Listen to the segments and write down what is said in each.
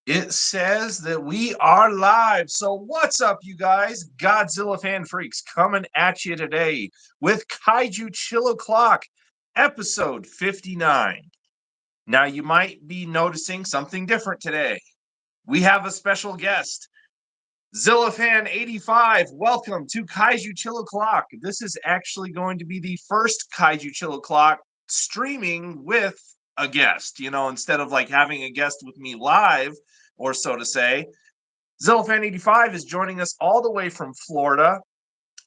It says that we are live. So, what's up, you guys? Godzilla fan freaks coming at you today with Kaiju Chill O'Clock, episode 59. Now, you might be noticing something different today. We have a special guest, Zillafan85. Welcome to Kaiju Chill O'Clock. This is actually going to be the first Kaiju Chill O'Clock streaming with a guest, instead of like having a guest with me live, or so to say. Zillafan85 is joining us all the way from Florida.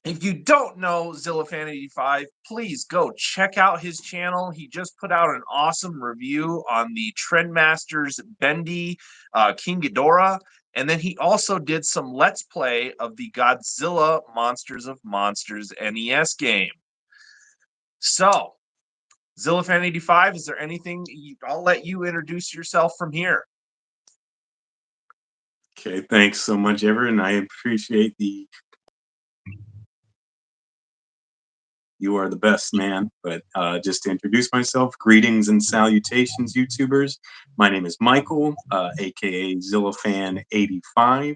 If you don't know Zillafan85, please go check out his channel. He just put out an awesome review on the Trendmasters Bendy King Ghidorah. And then he also did some Let's Play of the Godzilla Monsters of Monsters NES game. So, Zillafan85, is there anything? I'll let you introduce yourself from here. Okay, thanks so much, Everett. I appreciate the. You are the best, man. But just to introduce myself, greetings and salutations, YouTubers. My name is Michael, aka Zillafan85.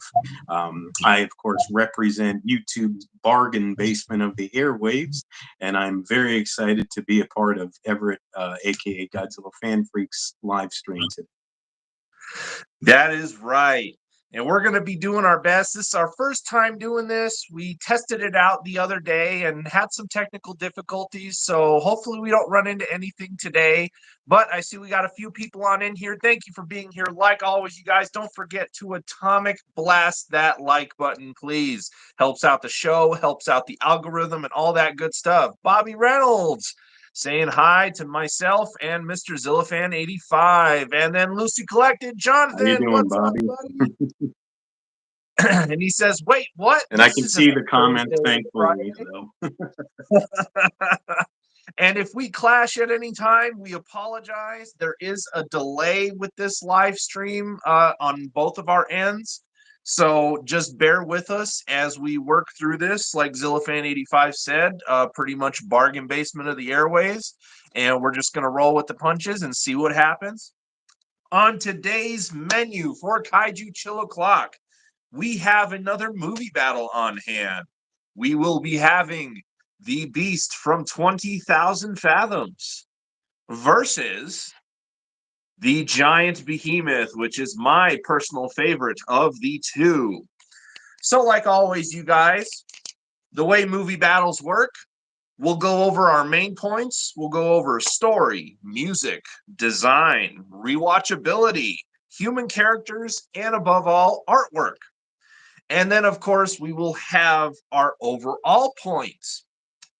I, of course, represent YouTube's bargain basement of the airwaves, and I'm very excited to be a part of Everett, aka Godzilla Fan Freaks live stream today. That is right. And we're going to be doing our best. This is our first time doing this. We tested it out the other day and had some technical difficulties. So hopefully we don't run into anything today. But I see we got a few people on in here. Thank you for being here. Like always, you guys, don't forget to atomic blast that like button, please. Helps out the show, helps out the algorithm, and all that good stuff. Bobby Reynolds saying hi to myself and Mr. Zillafan85. And then Lucy Collected, How you Jonathan, doing, what's Bobby? up, buddy? And he says, wait, what? And I can see the comments, thankfully. So. And if we clash at any time, we apologize. There is a delay with this live stream on both of our ends. So just bear with us as we work through this. Like Zillafan85 said, pretty much bargain basement of the airways. And we're just going to roll with the punches and see what happens. On today's menu for Kaiju Chill O'Clock, we have another movie battle on hand. We will be having the Beast from 20,000 Fathoms versus the Giant Behemoth, which is my personal favorite of the two. So, like always, you guys, the way movie battles work, we'll go over our main points. We'll go over story, music, design, rewatchability, human characters, and above all, artwork. And then, of course, we will have our overall points,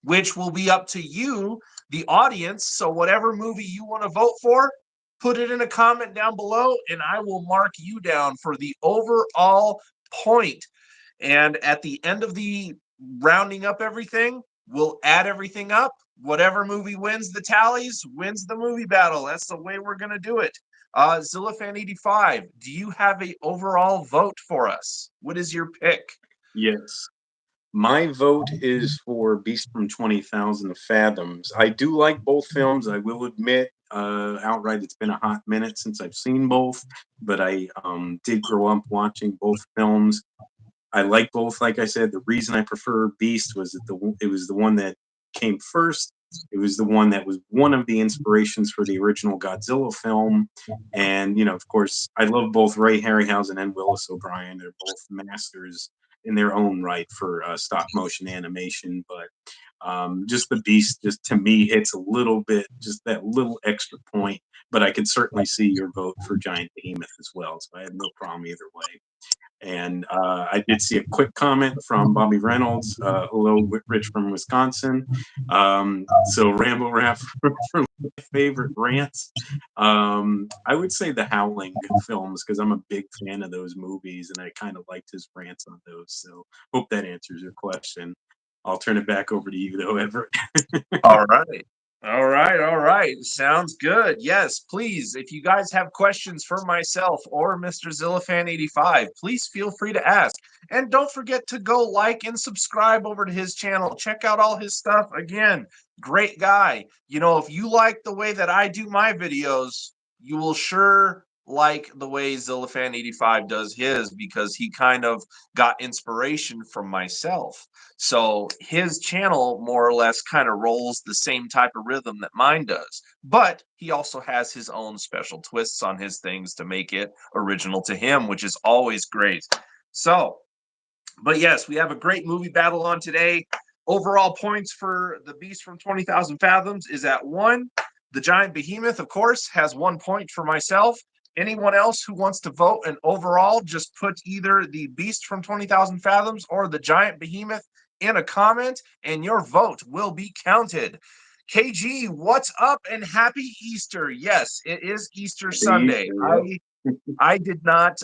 which will be up to you, the audience. So whatever movie you want to vote for, put it in a comment down below, and I will mark you down for the overall point. And at the end of the rounding up everything, we'll add everything up. Whatever movie wins the tallies wins the movie battle. That's the way we're going to do it. Zillafan85, do you have a overall vote for us? What is your pick? Yes. My vote is for Beast from 20,000 Fathoms. I do like both films. I will admit outright it's been a hot minute since I've seen both, but I did grow up watching both films. I like both. Like I said, the reason I prefer Beast was that it was the one that came first. It was the one that was one of the inspirations for the original Godzilla film. And, of course, I love both Ray Harryhausen and Willis O'Brien. They're both masters in their own right for stop motion animation. But just the Beast, just to me, hits a little bit, just that little extra point. But I can certainly see your vote for Giant Behemoth as well. So I have no problem either way. And I did see a quick comment from Bobby Reynolds. Hello, Rich from Wisconsin. So Rambo Rap for my favorite rants. I would say the Howling films because I'm a big fan of those movies and I kind of liked his rants on those. So hope that answers your question. I'll turn it back over to you though, Everett. All right. All right. All right. Sounds good. Yes, please. If you guys have questions for myself or Mr. Zillafan85, please feel free to ask. And don't forget to go like and subscribe over to his channel. Check out all his stuff. Again, great guy. If you like the way that I do my videos, you will sure like the way Zillafan85 does his because he kind of got inspiration from myself. So his channel more or less kind of rolls the same type of rhythm that mine does. But he also has his own special twists on his things to make it original to him, which is always great. So, but yes, we have a great movie battle on today. Overall points for The Beast from 20,000 Fathoms is at 1. The Giant Behemoth, of course, has 1 point for myself. Anyone else who wants to vote and overall, just put either The Beast from 20,000 Fathoms or The Giant Behemoth in a comment, and your vote will be counted. KG, what's up and happy Easter? Yes, it is Easter Sunday. I did not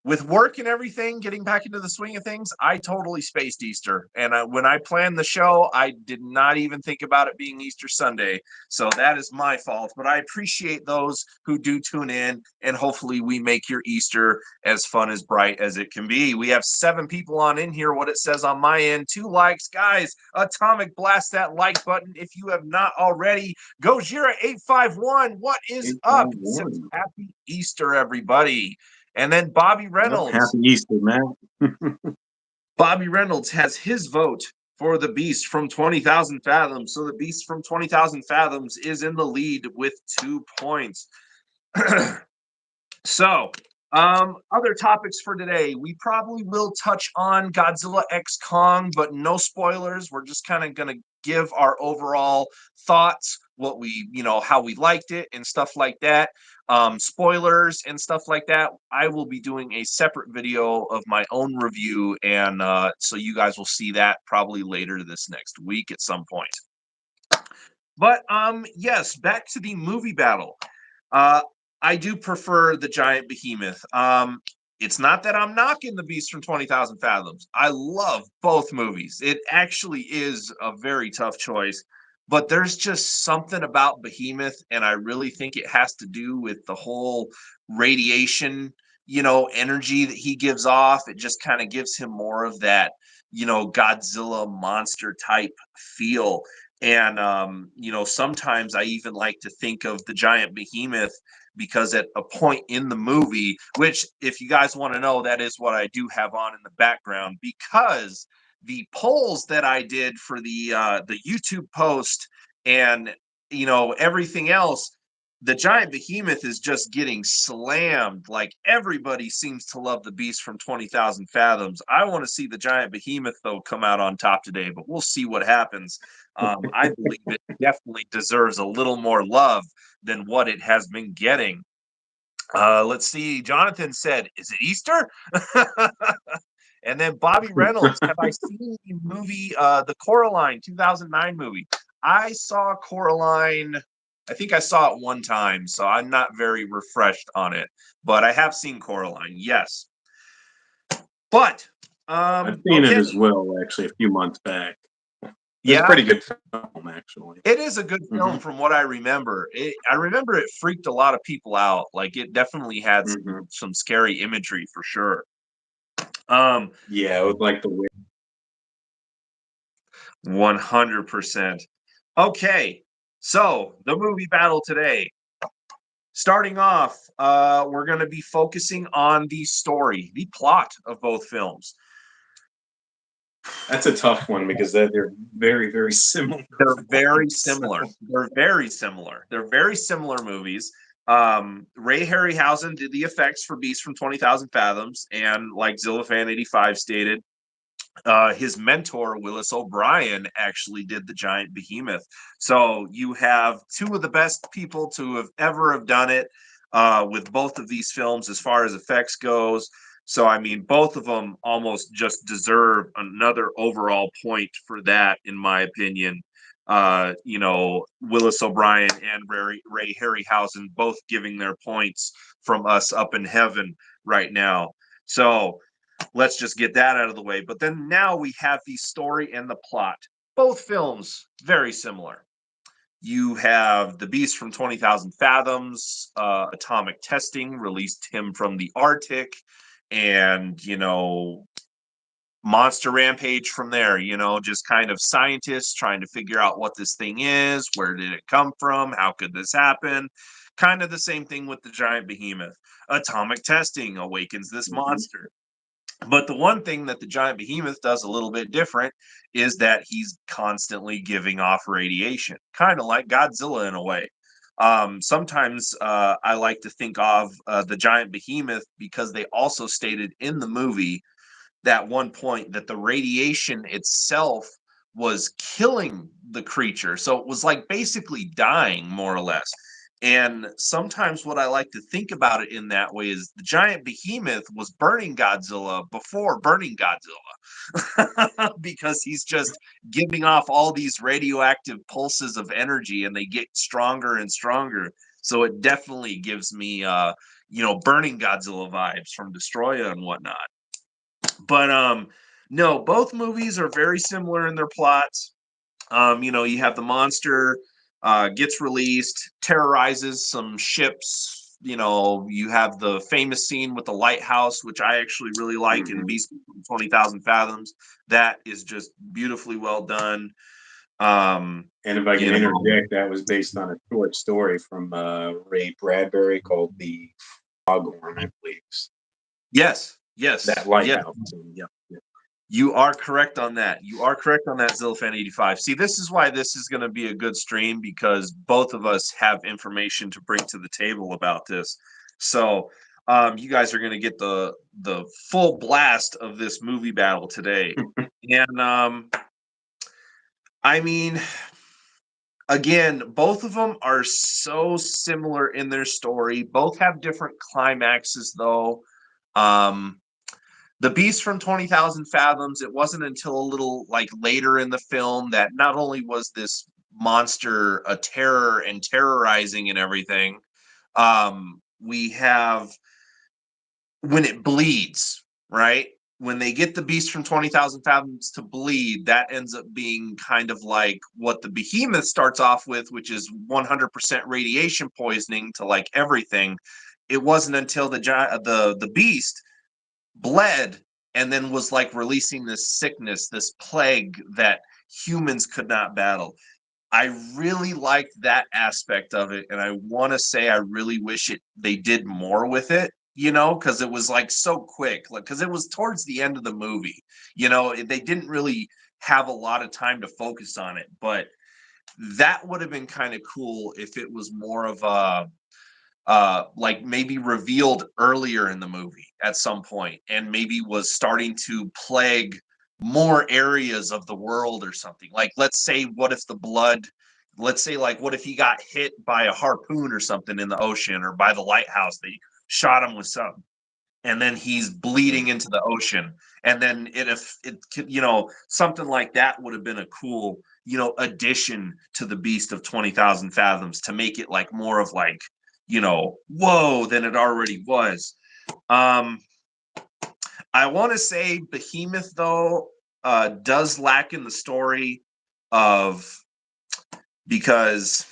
with work and everything, getting back into the swing of things, I totally spaced Easter. And when I planned the show, I did not even think about it being Easter Sunday. So that is my fault. But I appreciate those who do tune in, and hopefully we make your Easter as fun, as bright as it can be. We have 7 people on in here. What it says on my end, 2 likes. Guys, atomic blast that like button. If you have not already, Gojira851, what is up? Happy Easter, everybody. And then Bobby Reynolds. Happy Easter, man. Bobby Reynolds has his vote for The Beast from 20,000 Fathoms. So The Beast from 20,000 Fathoms is in the lead with 2 points. So, other topics for today. We probably will touch on Godzilla X Kong, but no spoilers. We're just kind of going to give our overall thoughts, what we, how we liked it and stuff like that. Spoilers and stuff like that. I will be doing a separate video of my own review, and so you guys will see that probably later this next week at some point. But yes, back to the movie battle. I do prefer the Giant Behemoth. It's not that I'm knocking The Beast from 20,000 Fathoms. I love both movies. It actually is a very tough choice, but there's just something about Behemoth, and I really think it has to do with the whole radiation, energy that he gives off. It just kind of gives him more of that, Godzilla monster type feel. And, sometimes I even like to think of the Giant Behemoth because at a point in the movie, which if you guys want to know, that is what I do have on in the background, because the polls that I did for the YouTube post and, everything else, the Giant Behemoth is just getting slammed. Like, everybody seems to love the Beast from 20,000 Fathoms. I want to see the Giant Behemoth, though, come out on top today, but we'll see what happens. I believe it definitely deserves a little more love than what it has been getting. Let's see. Jonathan said, "Is it Easter?" And then Bobby Reynolds, have I seen the movie, the Coraline 2009 movie? I saw Coraline. I think I saw it one time, so I'm not very refreshed on it. But I have seen Coraline, yes. But I've seen it as well, actually, a few months back. It's a pretty good film, actually. It is a good film from what I remember. I remember it freaked a lot of people out. Like, it definitely had some scary imagery for sure. Yeah, it was like the way. 100%. Okay, so the movie battle today. Starting off, we're going to be focusing on the story, the plot of both films. That's a tough one because they're very, very similar. They're very similar. They're very similar. They're very similar movies. Ray Harryhausen did the effects for Beast from 20,000 Fathoms, and like Zillafan85 stated, his mentor, Willis O'Brien, actually did the Giant Behemoth. So you have 2 of the best people to have ever done it with both of these films as far as effects goes. So, I mean, both of them almost just deserve another overall point for that, in my opinion. Willis O'Brien and Ray Harryhausen both giving their points from us up in heaven right now. So let's just get that out of the way. But then now we have the story and the plot. Both films, very similar. You have The Beast from 20,000 Fathoms, atomic testing released him from the Arctic, and, monster rampage from there, just kind of scientists trying to figure out what this thing is, where did it come from, how could this happen? Kind of the same thing with the giant behemoth. Atomic testing awakens this monster. But the one thing that the giant behemoth does a little bit different is that he's constantly giving off radiation, kind of like Godzilla in a way. Sometimes I like to think of the giant behemoth because they also stated in the movie that one point that the radiation itself was killing the creature. So it was like basically dying more or less. And sometimes what I like to think about it in that way is the giant behemoth was burning Godzilla before burning Godzilla because he's just giving off all these radioactive pulses of energy and they get stronger and stronger. So it definitely gives me, burning Godzilla vibes from Destroya and whatnot. But no, both movies are very similar in their plots. You have the monster gets released, terrorizes some ships. You have the famous scene with the lighthouse, which I actually really like in Beast from 20,000 Fathoms. That is just beautifully well done. And if I can interject, that was based on a short story from Ray Bradbury called The Foghorn, I believe. Yes. That lighthouse. Yeah. You are correct on that. Zilfan 85. See, this is why this is going to be a good stream because both of us have information to bring to the table about this. So you guys are going to get the full blast of this movie battle today. And I mean, again, both of them are so similar in their story. Both have different climaxes, though. The Beast from 20,000 Fathoms, it wasn't until a little like later in the film that not only was this monster a terror and terrorizing and everything, we have when it bleeds, right? When they get the Beast from 20,000 Fathoms to bleed, that ends up being kind of like what the Behemoth starts off with, which is 100% radiation poisoning to like everything. It wasn't until the Beast bled and then was like releasing this sickness, this plague that humans could not battle. I really liked that aspect of it, and I want to say I really wish they did more with it, because it was like so quick, like because it was towards the end of the movie. They didn't really have a lot of time to focus on it, but that would have been kind of cool if it was more of a like maybe revealed earlier in the movie at some point and maybe was starting to plague more areas of the world or something. Like, let's say, what if he got hit by a harpoon or something in the ocean or by the lighthouse? They shot him with something and then he's bleeding into the ocean. And then if it could, something like that would have been a cool, addition to the Beast of 20,000 Fathoms to make it like more of like, whoa, than it already was. I want to say Behemoth, though, does lack in the story because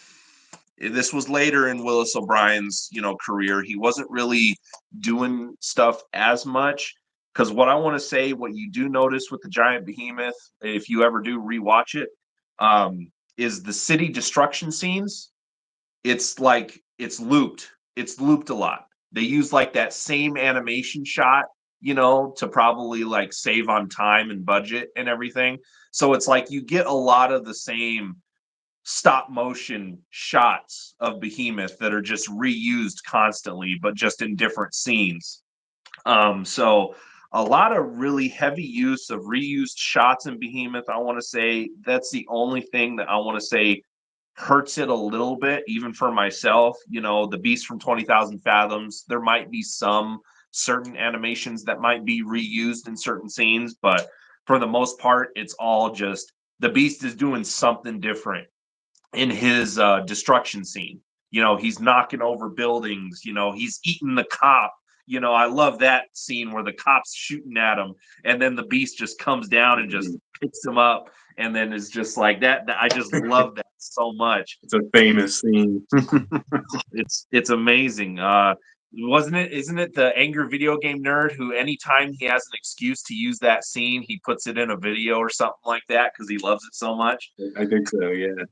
this was later in Willis O'Brien's, career. He wasn't really doing stuff as much. Because what I want to say, what you do notice with the giant behemoth, if you ever do rewatch it, is the city destruction scenes. It's like it's looped. It's looped a lot. They use like that same animation shot, to probably like save on time and budget and everything. So it's like you get a lot of the same stop motion shots of Behemoth that are just reused constantly, but just in different scenes. So a lot of really heavy use of reused shots in Behemoth. I want to say that's the only thing that I want to say hurts it a little bit, even for myself. The Beast from 20,000 Fathoms, there might be some certain animations that might be reused in certain scenes, but for the most part, it's all just the Beast is doing something different in his destruction scene. He's knocking over buildings, he's eating the cop. I love that scene where the cop's shooting at him and then the Beast just comes down and just picks him up and then is just like that. I just love that so much. It's a famous scene. It's amazing. Isn't it the Angry Video Game Nerd who anytime he has an excuse to use that scene, he puts it in a video or something like that because he loves it so much? I think so, yeah.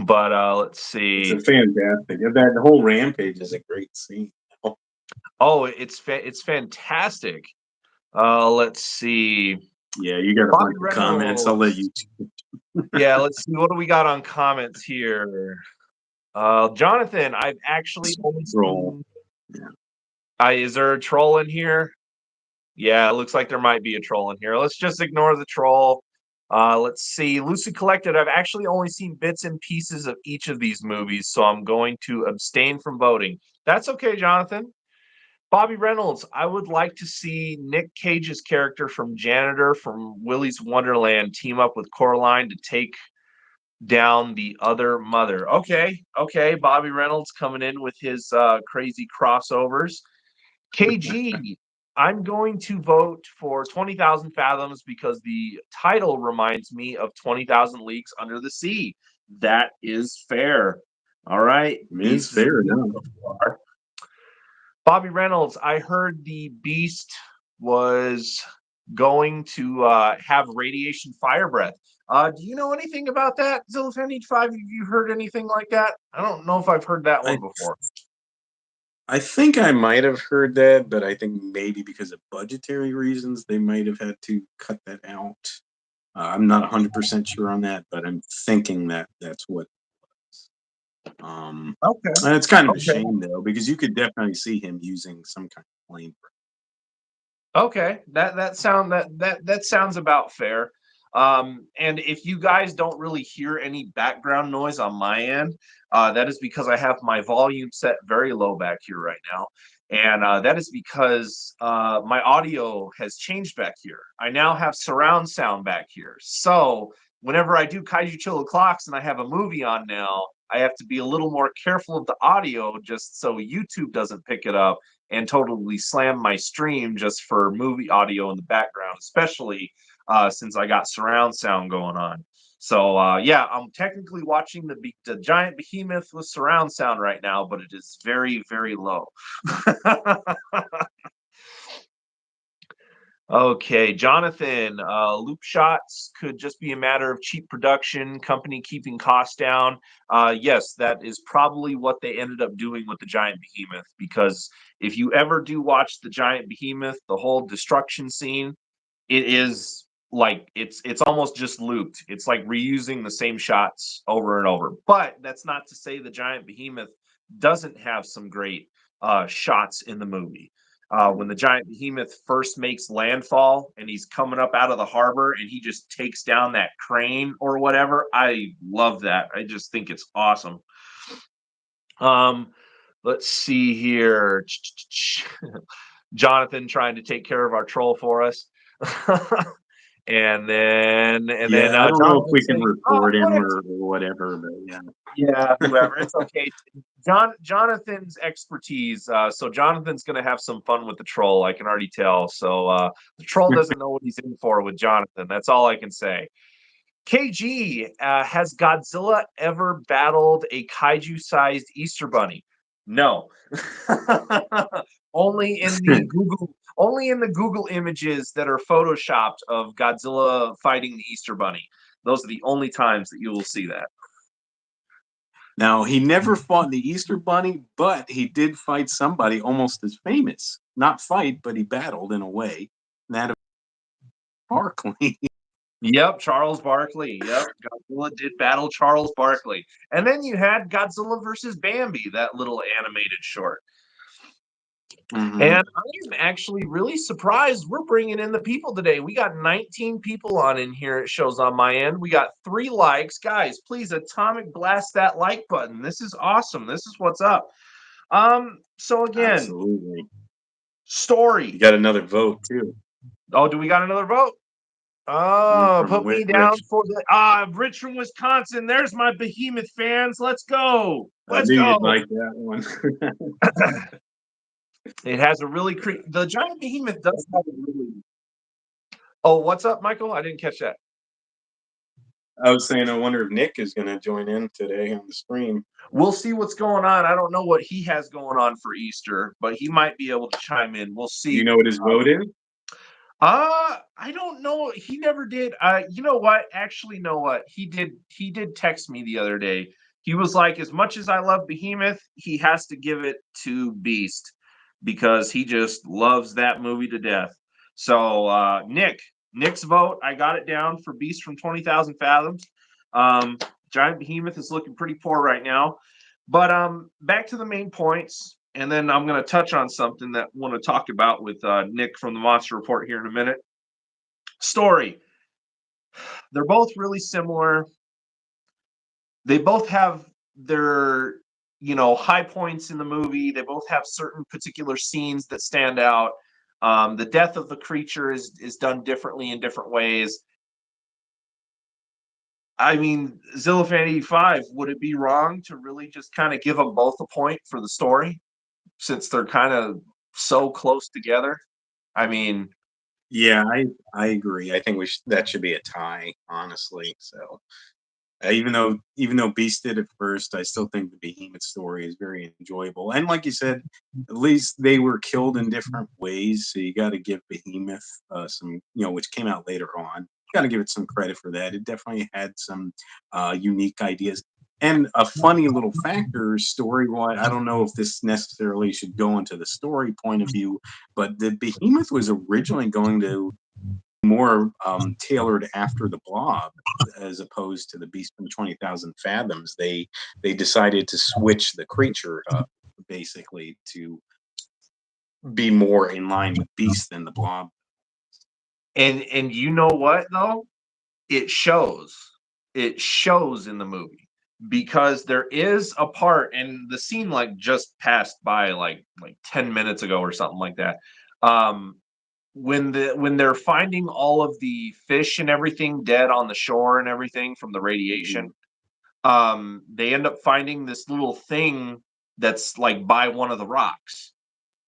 But let's It's see. a fantastic. That whole rampage is a great scene. Oh, it's fantastic. Let's see. Yeah, you got a Bobby bunch of comments. I'll let you. Reynolds. Yeah, let's see. What do we got on comments here? Jonathan, I've actually only Roll. seen. Yeah. Is there a troll in here? Yeah, it looks like there might be a troll in here. Let's just ignore the troll. Let's see. Loosely Collected, I've actually only seen bits and pieces of each of these movies, so I'm going to abstain from voting. That's okay, Jonathan. Bobby Reynolds, I would like to see Nick Cage's character from Janitor from Willy's Wonderland team up with Coraline to take down the other mother. Okay. Bobby Reynolds coming in with his crazy crossovers. KG, I'm going to vote for 20,000 Fathoms because the title reminds me of 20,000 Leagues Under the Sea. That is fair. All right. It is Beast is fair enough. Bobby Reynolds, I heard the Beast was going to have radiation fire breath. Do you know anything about that, Zillifandy 5? Have you heard anything like that? I don't know if I've heard that one I before. I think I might have heard that, but I think maybe because of budgetary reasons, they might have had to cut that out. I'm not 100% sure on that, but I'm thinking that that's what. Okay. And it's kind of a Okay. shame though, because you could definitely see him using some kind of flame. Okay, that sounds about fair. And if you guys don't really hear any background noise on my end, that is because I have my volume set very low back here right now, and that is because my audio has changed back here. I now have surround sound back here, so whenever I do Kaiju Chill Clocks and I have a movie on now, I have to be a little more careful of the audio just so YouTube doesn't pick it up and totally slam my stream just for movie audio in the background, especially since I got surround sound going on. So yeah, I'm technically watching the giant behemoth with surround sound right now, but it is very, very low. Okay, Jonathan, loop shots could just be a matter of cheap production, company keeping costs down. Yes, that is probably what they ended up doing with the giant behemoth, because if you ever do watch the giant behemoth, the whole destruction scene, it is like it's almost just looped. It's like reusing the same shots over and over. But that's not to say the giant behemoth doesn't have some great shots in the movie. When the giant behemoth first makes landfall and he's coming up out of the harbor and he just takes down that crane or whatever, I love that. I just think it's awesome. Let's see here. Jonathan trying to take care of our troll for us. and then Yeah, I don't know if Jonathan we can saying, record him what or whatever, but yeah. yeah, whoever. It's okay. Jonathan's expertise. So Jonathan's gonna have some fun with the troll. I can already tell. So the troll doesn't know what he's in for with Jonathan. That's all I can say. KG, has Godzilla ever battled a kaiju-sized Easter bunny? No. Only in the Google images that are photoshopped of Godzilla fighting the Easter bunny. Those are the only times that you will see that. Now, he never fought the Easter Bunny, but he did fight somebody almost as famous. Not fight, but he battled in a way. And that of Barkley. Yep, Charles Barkley. Yep, Godzilla did battle Charles Barkley. And then you had Godzilla versus Bambi, that little animated short. Mm-hmm. And I am actually really surprised we're bringing in the people today. We got 19 people on in here. It shows on my end. We got 3 likes. Guys, please atomic blast that like button. This is awesome. This is what's up. So again, Absolutely. story. You got another vote too. Oh, do we got another vote? Oh, put me down for the Rich from Wisconsin. There's my behemoth fans. Let's go. I Let's knew go. you'd like that one. It has a really the giant behemoth does have a really. Oh, what's up, Michael? I didn't catch that. I was saying, I wonder if Nick is going to join in today on the stream. We'll see what's going on. I don't know what he has going on for Easter, but he might be able to chime in. We'll see. Do you know what his vote is? I don't know. He never did. You know what? Actually, know what? He did text me the other day. He was like, as much as I love Behemoth, he has to give it to Beast because he just loves that movie to death. So Nick's vote, I got it down for Beast from 20,000 Fathoms. Giant Behemoth is looking pretty poor right now. But back to the main points, and then I'm going to touch on something that I want to talk about with Nick from the Monster Report here in a minute. Story. They're both really similar. They both have their, high points in the movie. They both have certain particular scenes that stand out. The death of the creature is done differently in different ways. I mean, Zillifan 85, would it be wrong to really just kind of give them both a point for the story since they're kind of so close together? I mean, Yeah, I agree. I think that should be a tie, honestly. So even though Beast did it first, I still think the Behemoth story is very enjoyable. And like you said, at least they were killed in different ways. So you got to give Behemoth some, which came out later on. Got to give it some credit for that. It definitely had some unique ideas. And a funny little factor story-wise, I don't know if this necessarily should go into the story point of view, but the Behemoth was originally going to more tailored after the Blob as opposed to the Beast from 20,000 Fathoms. They decided to switch the creature up basically to be more in line with Beast than the Blob. and you know what though? It shows. It shows in the movie because there is a part, and the scene like just passed by like 10 minutes ago or something like that. When they're finding all of the fish and everything dead on the shore and everything from the radiation, they end up finding this little thing that's like by one of the rocks,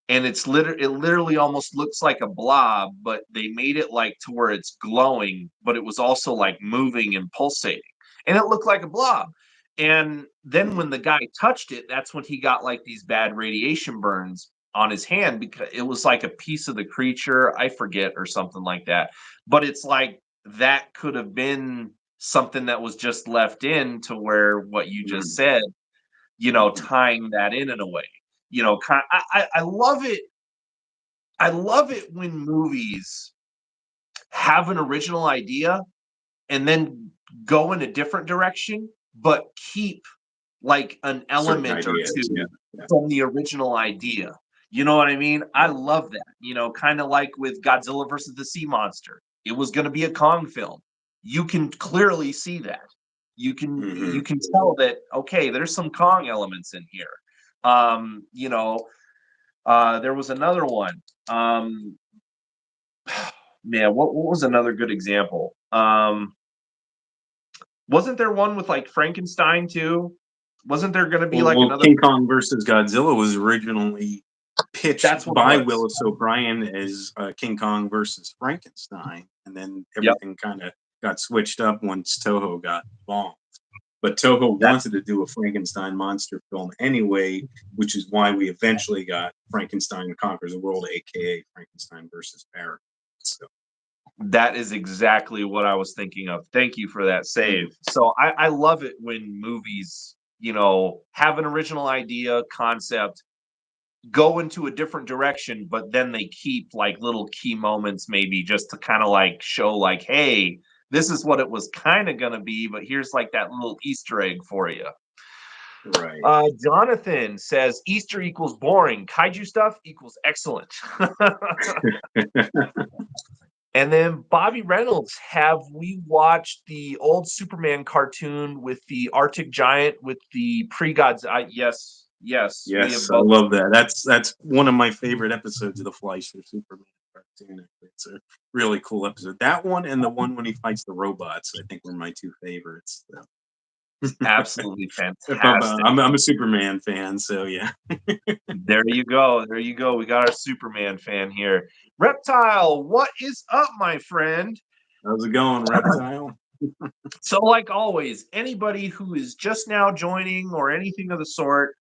and it literally almost looks like a blob, but they made it like to where it's glowing, but it was also like moving and pulsating, and it looked like a blob. And then when the guy touched it, that's when he got like these bad radiation burns on his hand because it was like a piece of the creature, I forget, or something like that. But it's like that could have been something that was just left in to where what you just said, tying that in a way. I love it. I love it when movies have an original idea and then go in a different direction, but keep like an Certain element or ideas, two yeah. from the original idea. You know what I mean? I love that. Kind of like with Godzilla versus the Sea Monster. It was going to be a Kong film. You can clearly see that. You can tell that, okay, there's some Kong elements in here. There was another one. Man, what was another good example? Wasn't there one with like Frankenstein too? Wasn't there going to be like Well, another? King Kong versus Godzilla was originally pitched That's what it by was. Willis O'Brien as King Kong versus Frankenstein, and then Yep. everything kind of got switched up once Toho got involved. But Toho That wanted to do a Frankenstein monster film anyway, which is why we eventually got Frankenstein Conquers the World, aka Frankenstein versus Paradise. So, that is exactly what I was thinking of. Thank you for that save. So I love it when movies, have an original idea, concept, go into a different direction, but then they keep like little key moments, maybe just to kind of like show, like, hey, this is what it was kind of gonna be, but here's like that little Easter egg for you. right. Jonathan says Easter equals boring. Kaiju stuff equals excellent. And then Bobby Reynolds, have we watched the old Superman cartoon with the Arctic Giant with the pre-gods? Yes, we have Yes, I both. love that. That's one of my favorite episodes of the Fleischer Superman cartoon. It's a really cool episode. That one and the one when he fights the robots, I think, were my two favorites. So. Absolutely If I'm, fantastic. I'm a Superman fan, so yeah. There you go. There you go. We got our Superman fan here. Reptile, what is up, my friend? How's it going, Reptile? So, like always, anybody who is just now joining or anything of the sort,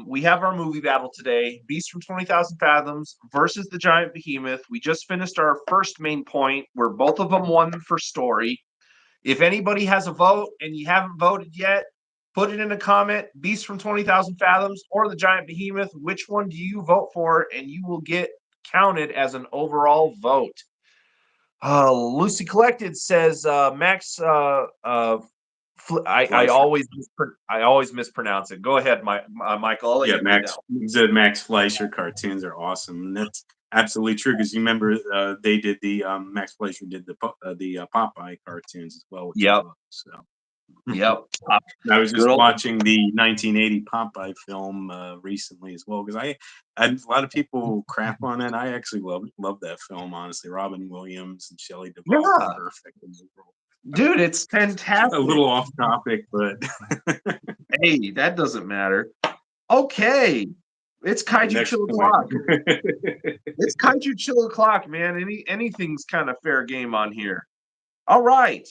we have our movie battle today: Beast from 20,000 Fathoms versus the Giant Behemoth. We just finished our first main point where both of them won for story. If anybody has a vote and you haven't voted yet, Put it in a comment, Beast from 20,000 Fathoms or the Giant Behemoth. Which one do you vote for? And you will get counted as an overall vote. Lucy Collected says Max. I always mispronounce it. Go ahead, Michael. I'll let you read that one. The Max Fleischer cartoons are awesome, and that's absolutely true because you remember they did the Max Fleischer did the Popeye cartoons as well. Which Yep. I love, so. Yep. I was just watching the 1980 Popeye film recently as well because a lot of people crap on it. I actually love that film, honestly. Robin Williams and Shelley Duvall are perfect in the role. Dude, it's fantastic. A little off topic, but hey, that doesn't matter. Okay, it's Kaiju Chill O'Clock. It's Kaiju Chill O'Clock, man. Anything's kind of fair game on here. All right.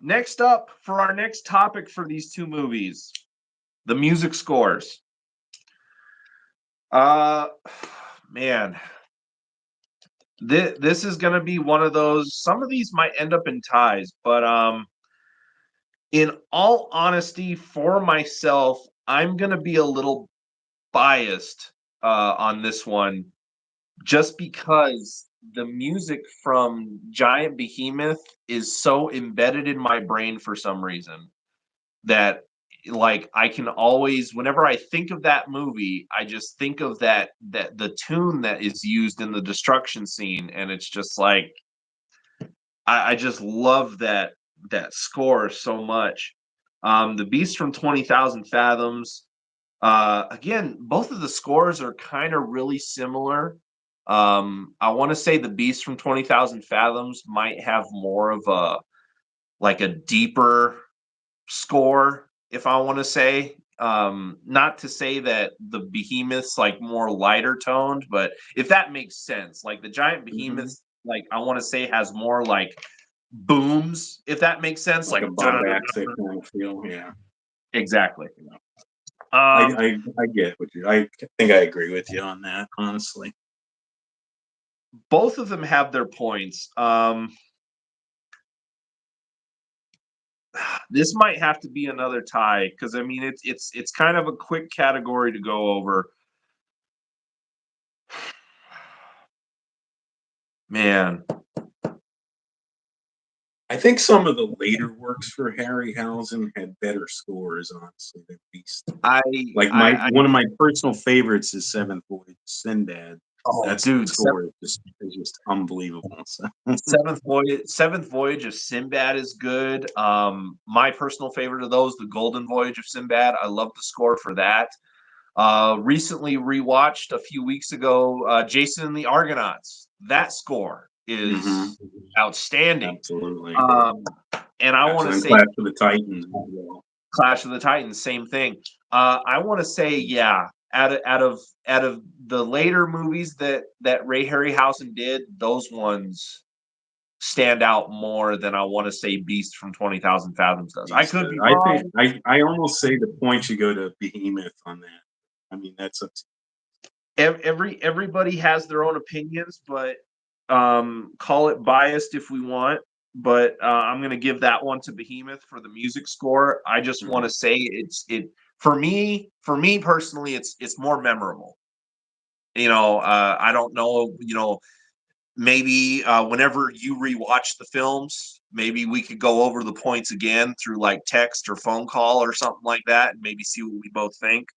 Next up for our next topic for these two movies, the music scores. Man, this is gonna be one of those. Some of these might end up in ties, but in all honesty, for myself, I'm gonna be a little biased on this one, just because the music from Giant Behemoth is so embedded in my brain for some reason that like I can always, whenever I think of that movie, I just think of that the tune that is used in the destruction scene, and it's just like I just love that score so much. The Beast from 20,000 Fathoms. Again, both of the scores are kind of really similar. I want to say the Beast from 20,000 Fathoms might have more of a deeper score, if I want to say. Not to say that the Behemoth's like more lighter toned, but if that makes sense, like the Giant Behemoth, like I want to say has more like booms, if that makes sense, like a bombastic kind of feel. Yeah, exactly. I get what you. I think I agree with you on that, honestly. Both of them have their points. This might have to be another tie because I mean it's kind of a quick category to go over. Man, I think some of the later works for Harryhausen had better scores, honestly, than Beast. One of my personal favorites is Seventh Voyage Sinbad. Oh, that's dude, score is just unbelievable. So. Seventh Voyage of Sinbad is good. My personal favorite of those, the Golden Voyage of Sinbad. I love the score for that. Recently rewatched a few weeks ago, Jason and the Argonauts. That score is outstanding. Absolutely. And I want to say Clash of the Titans. Clash of the Titans, same thing. I want to say, yeah, out of the later movies that Ray Harryhausen did, those ones stand out more than I want to say Beast from 20,000 Fathoms does. I could be wrong. I almost say the point should go to Behemoth on that. I mean, that's up to everybody has their own opinions, but call it biased if we want. But I'm going to give that one to Behemoth for the music score. I just want to say it for me personally, it's more memorable. I don't know, maybe whenever you rewatch the films, maybe we could go over the points again through like text or phone call or something like that, and maybe see what we both think.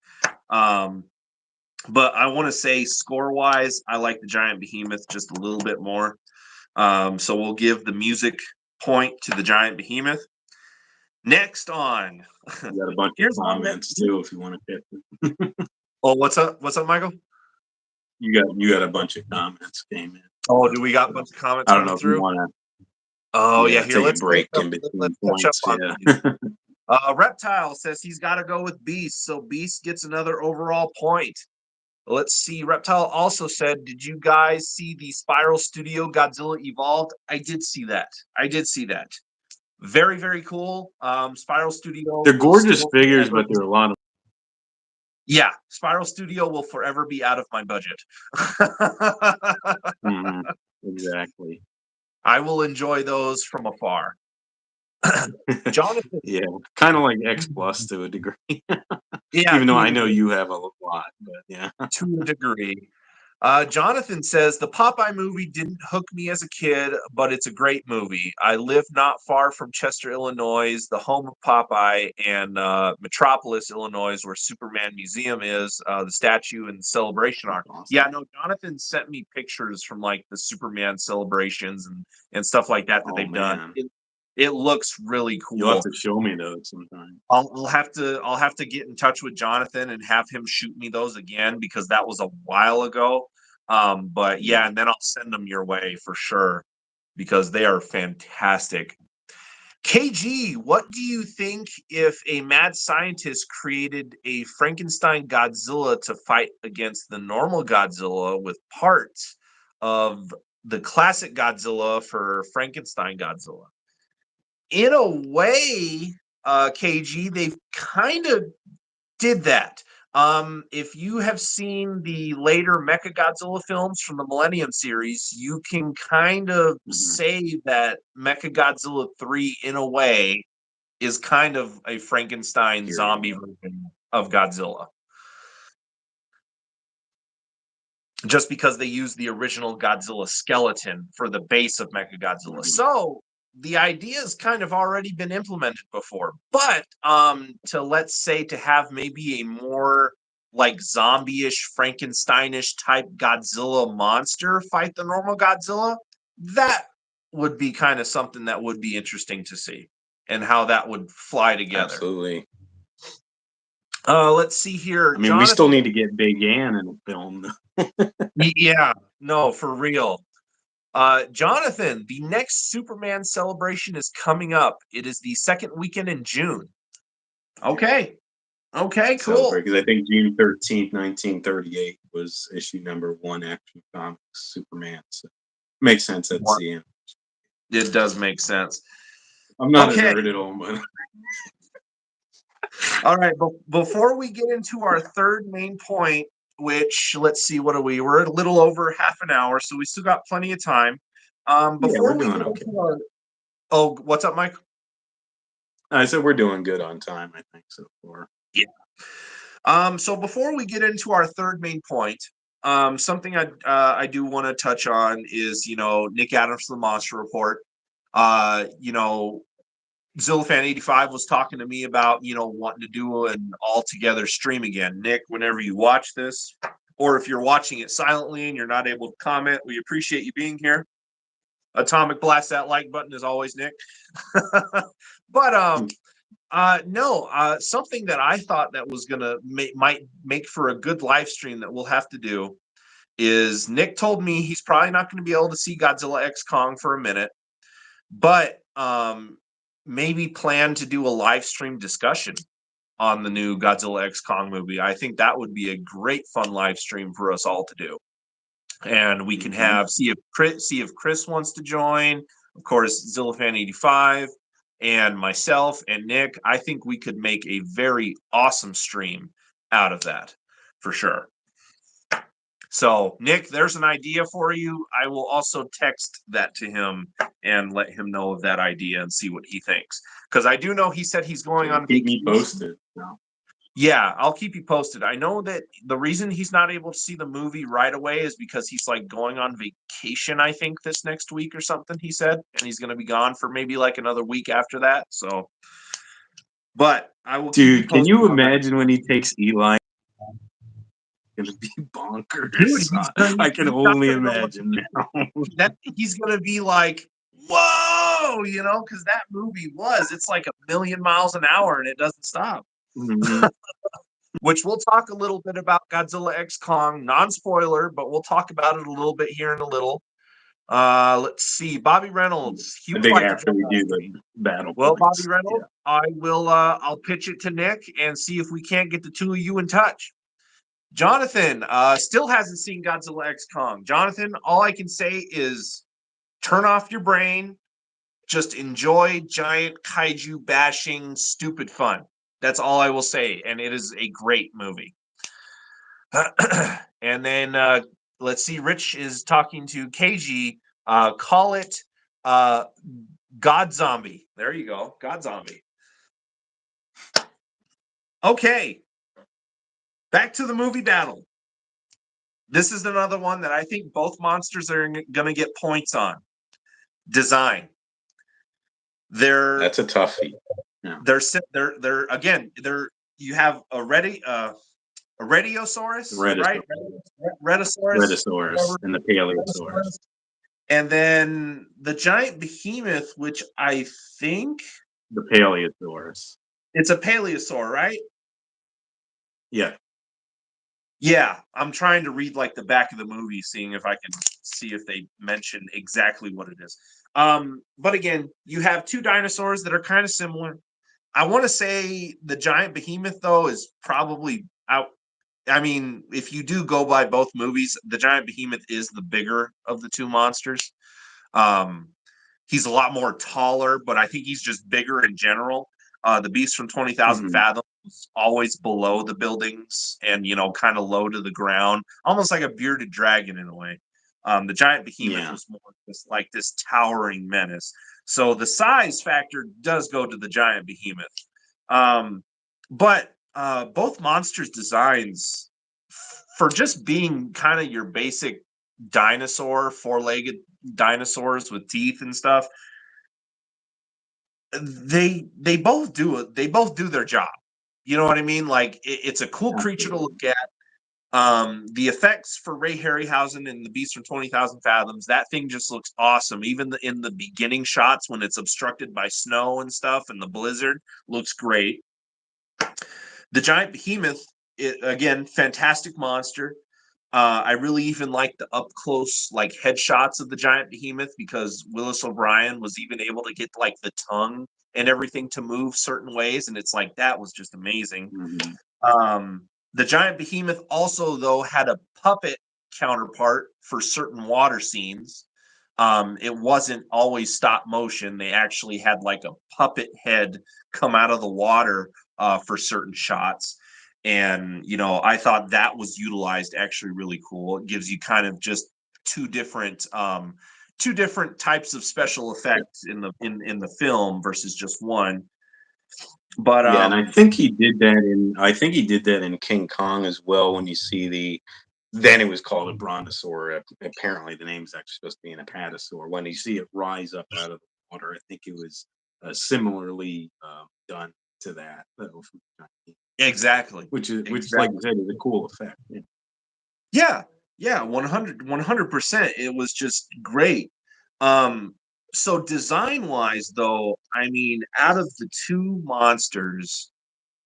But I want to say score-wise, I like the Giant Behemoth just a little bit more. So we'll give the music point to the Giant Behemoth. Next on. You got a bunch of comments too, if you want to get them. Oh, what's up? What's up, Michael? You got a bunch of comments came in. Oh, do we got a bunch of comments I don't know if through? you want to. Oh yeah, here let's break in between points. Reptile says he's got to go with Beast, so Beast gets another overall point. Let's see. Reptile also said, "Did you guys see the Spiral Studio Godzilla Evolved?" I did see that. Very, very cool. Spiral Studio. They're gorgeous figures, but there are a lot of. Yeah, Spiral Studio will forever be out of my budget. Exactly. I will enjoy those from afar. Jonathan, Yeah, kind of like X Plus to a degree. yeah, Even though to a I know degree. you have a lot, but yeah. To a degree. Jonathan says the Popeye movie didn't hook me as a kid, but it's a great movie. I live not far from Chester, Illinois, the home of Popeye, and Metropolis, Illinois, where Superman Museum is. The statue and celebration That's are. awesome. Yeah, no, Jonathan sent me pictures from like the Superman celebrations and stuff like that Oh they've done. man, It looks really you'll have cool. to show me those sometime. I'll have to get in touch with Jonathan and have him shoot me those again because that was a while ago. But Yeah. yeah, and then I'll send them your way for sure because they are fantastic. KG, what do you think if a mad scientist created a Frankenstein Godzilla to fight against the normal Godzilla with parts of the classic Godzilla for Frankenstein Godzilla? In a way, KG, they've kind of did that. If you have seen the later Mechagodzilla films from the Millennium series, you can kind of Mhm. say that Mechagodzilla 3, in a way, is kind of a Frankenstein Period. zombie version of Godzilla. Just because they use the original Godzilla skeleton for the base of Mechagodzilla. Mhm. So the idea has kind of already been implemented before. But to let's say to have maybe a more like zombie-ish, Frankensteinish type Godzilla monster fight the normal Godzilla, that would be kind of something that would be interesting to see and how that would fly together. Absolutely. Let's see here, I mean, we still Jonathan. need to get Big Ann in a film. Yeah, no, for real. Jonathan, the next Superman celebration is coming up. It is the second weekend in June. Okay. Okay, Celebrate cool. because I think June 13th, 1938 was issue number one Action Comics Superman. So makes sense. That's What? the end. It does make sense. I'm not a Okay. nerd at all, but All right. Before we get into our third main point, which let's see, what are we? We're a little over half an hour, so we still got plenty of time. yeah, we're Before we doing get okay. into our oh, what's up, Mike? I said we're doing good on time. I think so far. Yeah. So before we get into our third main point, something I do want to touch on is Nick Adams from the Monster Report. You know Zillafan85 was talking to me about wanting to do an all together stream again. Nick, whenever you watch this, or if you're watching it silently and you're not able to comment, we appreciate you being here. Atomic blast that like button as always, Nick. But no, something that I thought that was gonna might make for a good live stream that we'll have to do is Nick told me he's probably not going to be able to see Godzilla X Kong for a minute, but maybe plan to do a live stream discussion on the new Godzilla X Kong movie. I think that would be a great fun live stream for us all to do, and we can Mm-hmm. have see if Chris wants to join. Of course, Zillafan85 and myself and Nick. I think we could make a very awesome stream out of that for sure. So, Nick, there's an idea for you. I will also text that to him and let him know of that idea and see what he thinks. Because I do know he said he's going Okay, on keep me vacation. posted. No. Yeah, I'll keep you posted. I know that the reason he's not able to see the movie right away is because he's like going on vacation, I think, this next week or something, he said. And he's going to be gone for maybe like another week after that. So, but I will keep you Dude, can posted you on that. imagine when he takes Eli? It's gonna be Dude, bonkers. he's I can he's not only going to know what to imagine do. now. That he's gonna be like, whoa, because that movie it's like a million miles an hour and it doesn't stop. Mhm. Which we'll talk a little bit about Godzilla X Kong, non-spoiler, but we'll talk about it a little bit here in a little. Let's see, Bobby Reynolds, he I would think like to after join we our do the stream. battle Well, Bobby points. Reynolds, Yeah. I'll pitch it to Nick and see if we can't get the two of you in touch. Jonathan still hasn't seen Godzilla X Kong. Jonathan, all I can say is turn off your brain, just enjoy giant kaiju bashing stupid fun. That's all I will say, and it is a great movie. And then let's see, Rich is talking to KG. Call it God Zombie. There you go. God Zombie. Okay. Back to the movie battle. This is another one that I think both monsters are going to get points on. Design. That's a toughie. Yeah. They're again, you have a Radiosaurus, right? Rhedosaurus, Rhedosaurus and the Paleosaurus. and then the giant behemoth, which I think The Paleosaurus. it's a paleosaur, right? Yeah. Yeah, I'm trying to read like the back of the movie, seeing if I can see if they mention exactly what it is. But again, you have two dinosaurs that are kind of similar. I want to say the giant behemoth though is probably out. I mean, if you do go by both movies, the giant behemoth is the bigger of the two monsters. Um, he's a lot more taller, but I think he's just bigger in general. The beast from 20,000 Fathoms is always below the buildings and, kind of low to the ground, almost like a bearded dragon in a way. The giant behemoth was more just like this towering menace. So the size factor does go to the giant behemoth. But both monsters' designs, for just being kind of your basic dinosaur, four-legged dinosaurs with teeth and stuff, they both do it. They both do their job. You know what I mean? Like it's a cool creature to look at. The effects for Ray Harryhausen and the Beast from 20,000 Fathoms, that thing just looks awesome. Even in the beginning shots when it's obstructed by snow and stuff and the blizzard, looks great. The giant behemoth, again, fantastic monster. I really even like the up close like headshots of the giant behemoth because Willis O'Brien was even able to get like the tongue and everything to move certain ways, and it's like that was just amazing. The giant behemoth also though had a puppet counterpart for certain water scenes. It wasn't always stop motion. They actually had like a puppet head come out of the water for certain shots. And, I thought that was utilized actually really cool. It gives you kind of just two different types of special effects in the film versus just one. But Yeah, and I think he did that in King Kong as well. When you see then it was called a brontosaur. Apparently, the name's actually supposed to be an apatosaur. When you see it rise up out of the water, I think it was similarly done to that. exactly, Which, like I said, is a cool effect. Yeah, 100%. It was just great. So design wise, though, I mean, out of the two monsters,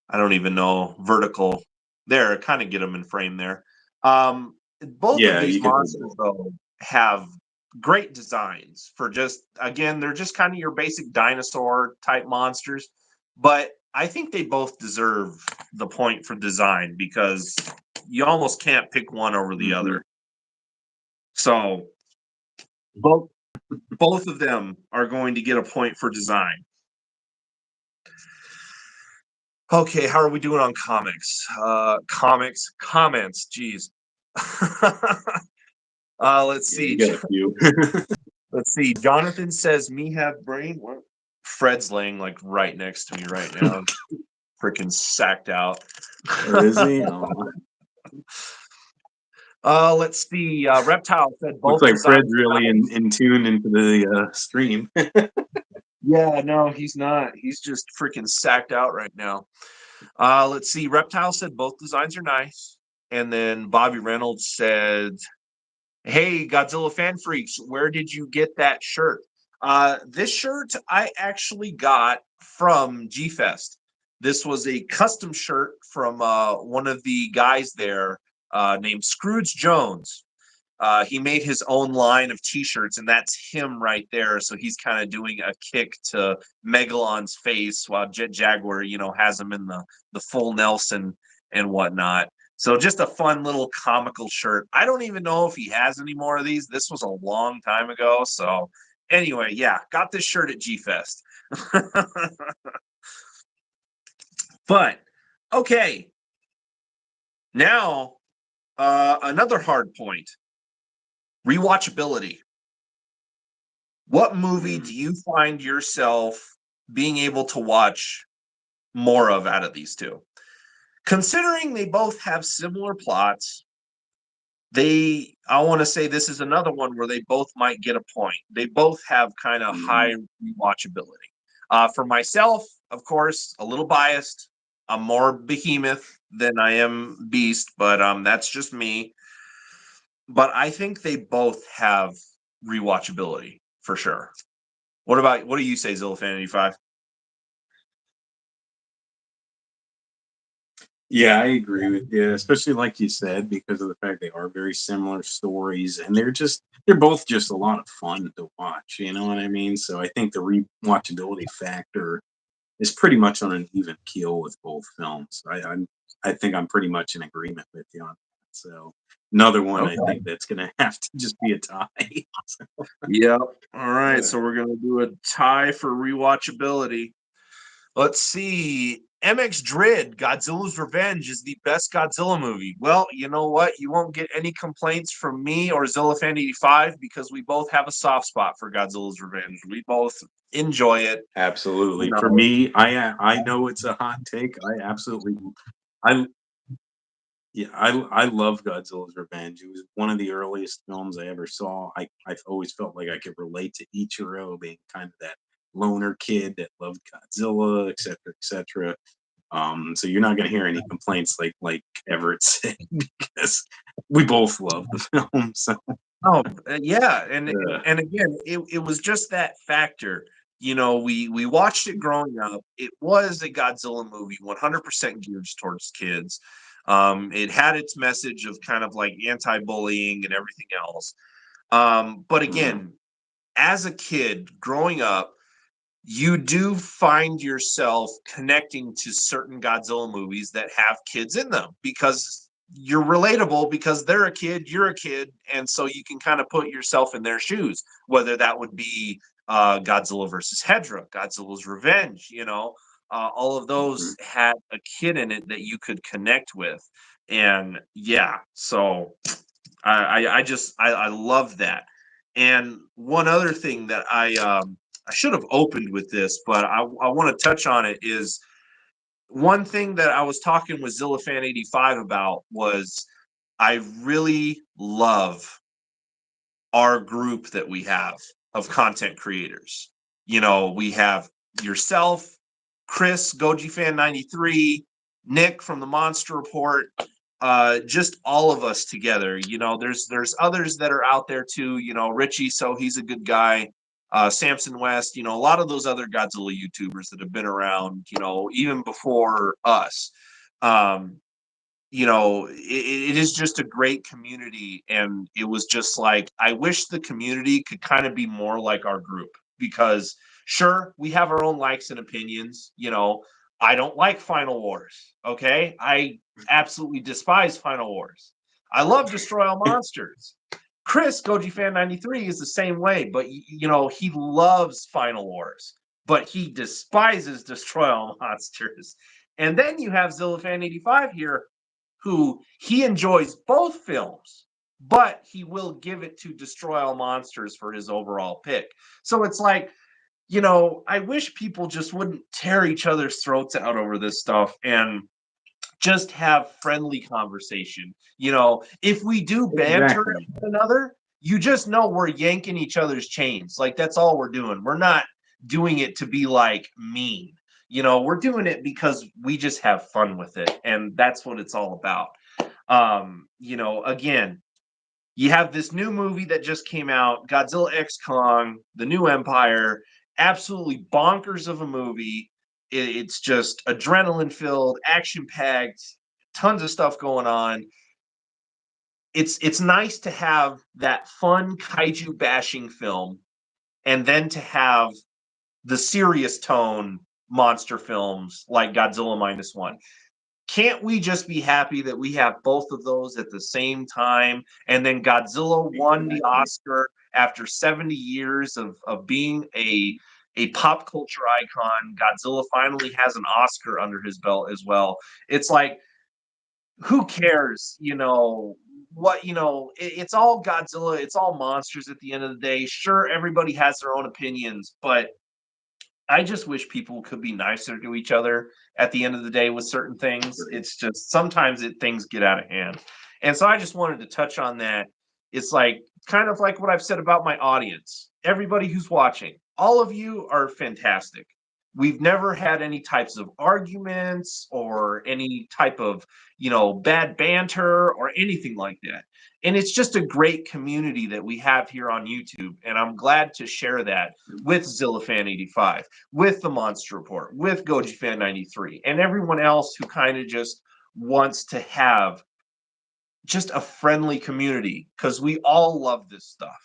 I don't even know vertical. There, kind of get them in frame there. Both of Yeah, these you can. monsters though have great designs for just again, they're just kind of your basic dinosaur type monsters, but I think they both deserve the point for design because you almost can't pick one over the other. So both of them are going to get a point for design. Okay, how are we doing on comics? Comments, geez. Let's see. You got a few. Let's see. Jonathan says, "Me have brain." What? Fred's laying like right next to me right now, freaking sacked out. Or is he? Oh. Let's see. Reptile said both. Looks like Fred's really in tune into the stream. Yeah, no, he's not. He's just freaking sacked out right now. Let's see. Reptile said both designs are nice. And then Bobby Reynolds said, "Hey, Godzilla fan freaks, where did you get that shirt?" This shirt I actually got from G Fest. This was a custom shirt from one of the guys there named Scrooge Jones. He made his own line of T-shirts, and that's him right there. So he's kind of doing a kick to Megalon's face while Jet Jaguar, has him in the full Nelson and whatnot. So just a fun little comical shirt. I don't even know if he has any more of these. This was a long time ago. So anyway, yeah, got this shirt at G Fest. But okay, now another hard point. Rewatchability. What movie do you find yourself being able to watch more of out of these two? Considering they both have similar plots, I want to say this is another one where they both might get a point. They both have kind of high rewatchability. For myself, of course, a little biased. I'm more Behemoth than I am Beast, but that's just me. But I think they both have rewatchability for sure. What do you say, Zillafan85? Yeah, I agree with you, especially like you said, because of the fact they are very similar stories and they're both just a lot of fun to watch, you know what I mean? So I think the rewatchability factor is pretty much on an even keel with both films. I think I'm pretty much in agreement with you on that. So another one I Okay. think that's gonna have to just be a tie. Yep. All right. Yeah. So we're gonna do a tie for rewatchability. Let's see. MX Dread, Godzilla's Revenge is the best Godzilla movie. Well, you know what? You won't get any complaints from me or Zillafan85 because we both have a soft spot for Godzilla's Revenge. We both enjoy it. You Absolutely. For know, me, I know it's a hot take. I Yeah, I love Godzilla's Revenge. It was one of the earliest films I ever saw. I've always felt like I could relate to Ichiro being kind of that loner kid that loved Godzilla, et cetera, et cetera. So you're not gonna hear any complaints like Everett said because we both love the film. So oh, yeah, and yeah. and again, it was just that factor. You know, we watched it growing up. It was a Godzilla movie, 100% geared towards kids. It had its message of kind of like anti-bullying and everything else. But Mhm. again, as a kid growing up, you do find yourself connecting to certain Godzilla movies that have kids in them because you're relatable because they're a kid, you're a kid, and so you can kind of put yourself in their shoes, whether that would be Godzilla versus Hedra, Godzilla's Revenge, all of those Mhm. had a kid in it that you could connect with. And yeah, so I love that. And one other thing that I should have opened with this, but I want to touch on it is one thing that I was talking with Zillafan85 about was I really love our group that we have of content creators. We have yourself, Chris, Goji Fan 93, Nick from the Monster Report, just all of us together. There's others that are out there too. Richie, so he's a good guy. Samson West, a lot of those other Godzilla YouTubers that have been around, even before us. Um, it is just a great community. And it was just like, I wish the community could kind of be more like our group because, sure, we have our own likes and opinions. I don't like Final Wars. Okay. I absolutely despise Final Wars. I love Destroy All Monsters. Chris, Goji Fan 93, is the same way, but he loves Final Wars, but he despises Destroy All Monsters. And then you have Zillafan 85 here, who he enjoys both films, but he will give it to Destroy All Monsters for his overall pick. So it's like, I wish people just wouldn't tear each other's throats out over this stuff and just have friendly conversation. If we do banter Exactly. at one another, you just know we're yanking each other's chains. Like that's all we're doing. We're not doing it to be like mean. We're doing it because we just have fun with it, and that's what it's all about. Again, you have this new movie that just came out, Godzilla X Kong, The New Empire, absolutely bonkers of a movie. It's just adrenaline filled, action packed, tons of stuff going on. It's nice to have that fun kaiju bashing film and then to have the serious tone monster films like Godzilla Minus One. Can't we just be happy that we have both of those at the same time? And then Godzilla won the Exactly. Oscar after 70 years of being a pop culture icon. Godzilla finally has an Oscar under his belt as well. It's like, who cares? what, it's all Godzilla, it's all monsters at the end of the day. Sure, everybody has their own opinions, but I just wish people could be nicer to each other at the end of the day with certain things. It's just sometimes things get out of hand. And so I just wanted to touch on that. It's like kind of like what I've said about my audience. Everybody who's watching, all of you are fantastic. We've never had any types of arguments or any type of, bad banter or anything like that. And it's just a great community that we have here on YouTube. And I'm glad to share that with ZillaFan85, with the Monster Report, with GojiFan93, and everyone else who kind of just wants to have just a friendly community because we all love this stuff.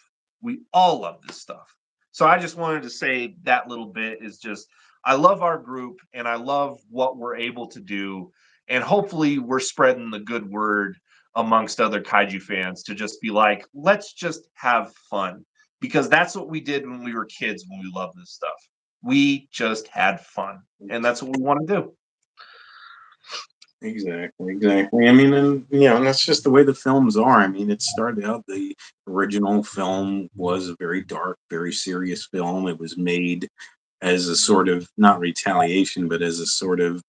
We all love this stuff. So I just wanted to say that little bit is just, I love our group and I love what we're able to do. And hopefully we're spreading the good word amongst other kaiju fans to just be like, let's just have fun. Because that's what we did when we were kids, when we loved this stuff. We just had fun. And that's what we want to do. Exactly. I mean, and that's just the way the films are. I mean, it started out, the original film was a very dark, very serious film. It was made as a sort of, not retaliation, but as a sort of,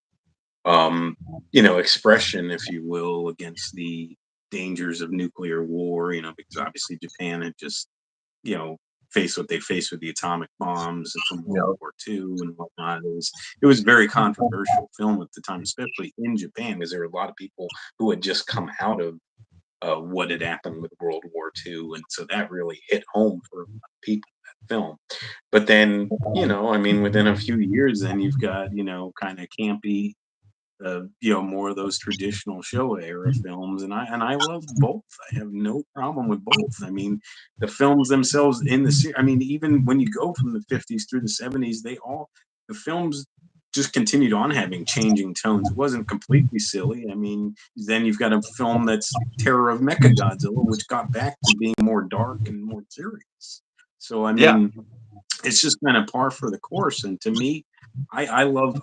expression, if you will, against the dangers of nuclear war, because obviously Japan had just, you know, face what they faced with the atomic bombs from World War II and whatnot. It was a very controversial film at the time, especially in Japan, because there were a lot of people who had just come out of what had happened with World War II, and so that really hit home for a lot of people. That film, but then I mean, within a few years, then you've got kind of campy, more of those traditional Showa era films, and I love both. I have no problem with both. I mean, the films themselves in the series. I mean, even when you go from the 50s through the 70s, the films just continued on having changing tones. It wasn't completely silly. I mean, then you've got a film that's Terror of Mechagodzilla, which got back to being more dark and more serious. So I mean, it's just kind of par for the course. And to me, I love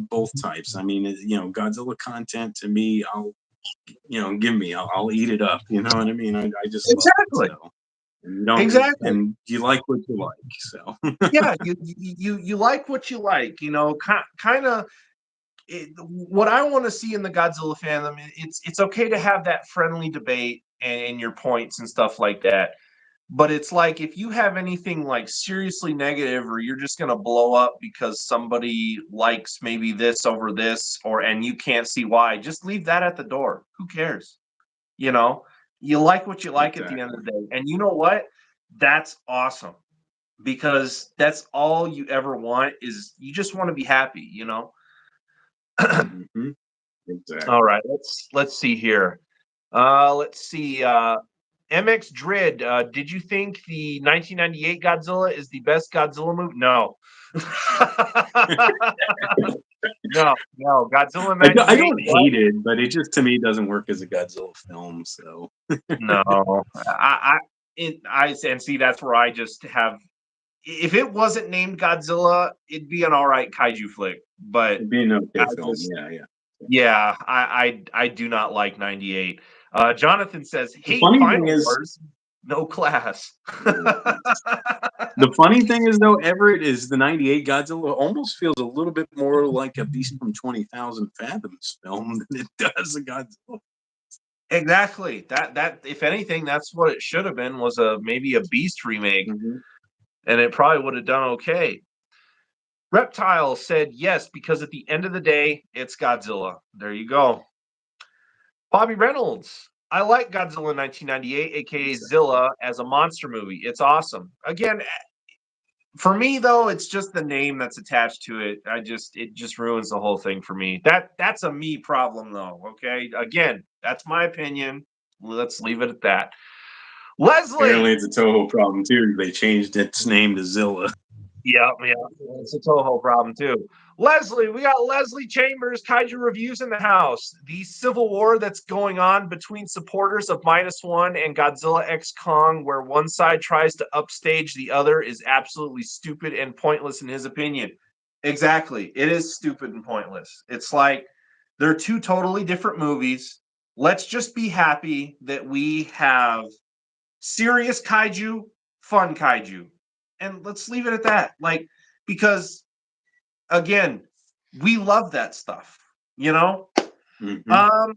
both types. I mean, Godzilla content to me, I'll eat it up. You know what I mean? I just Exactly. love it. So. And you don't, Exactly. and you like what you like. So yeah, you like what you like. Kind of. What I want to see in the Godzilla fandom, it's okay to have that friendly debate and your points and stuff like that. But it's like if you have anything like seriously negative, or you're just gonna blow up because somebody likes maybe this over this, and you can't see why, just leave that at the door. Who cares? You like what you like at the end of the day. And you know what? That's awesome. Because that's all you ever want, is you just want to be happy, mm-hmm. Exactly. All right, let's see here. Let's see. MX Drid, did you think the 1998 Godzilla is the best Godzilla movie? No. no. Godzilla 98. I don't hate it, but it just, to me, doesn't work as a Godzilla film. So no, I and see, that's where I just have. If it wasn't named Godzilla, it'd be an all right kaiju flick. But it'd be an okay film. Yeah, I do not like 98. Jonathan says, hate Final Wars, no class. The funny thing is, though, Everett, is the 98 Godzilla almost feels a little bit more like a Beast from 20,000 Fathoms film than it does a Godzilla. Exactly. That if anything, that's what it should have been, was maybe a Beast remake. Mm-hmm. And it probably would have done okay. Reptile said yes, because at the end of the day, it's Godzilla. There you go. Bobby Reynolds, I like Godzilla 1998, aka Zilla, as a monster movie. It's awesome. Again, for me though, it's just the name that's attached to it. It just ruins the whole thing for me. That's a me problem though. Okay. Again, that's my opinion. Let's leave it at that. Leslie. Apparently it's a Toho problem too. They changed its name to Zilla. Yeah, it's a Toho problem too. Leslie, we got Leslie Chambers, Kaiju Reviews in the house. The civil war that's going on between supporters of -1 and Godzilla X Kong, where one side tries to upstage the other, is absolutely stupid and pointless in his opinion. Exactly. It is stupid and pointless. It's like they're two totally different movies. let's just be happy that we have serious kaiju, fun kaiju. And let's leave it at that. Like, because again, we love that stuff, you know? Mhm. Um,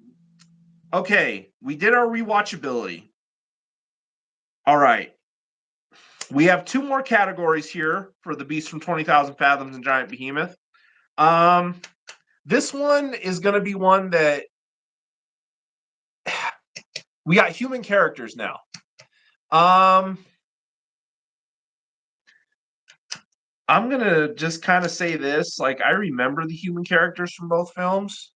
okay, we did our rewatchability. All right. We have two more categories here for the Beast from 20,000 Fathoms and Giant Behemoth. Um, this one is going to be one that we got human characters now. I'm going to just kind of say this. Like, I remember the human characters from both films.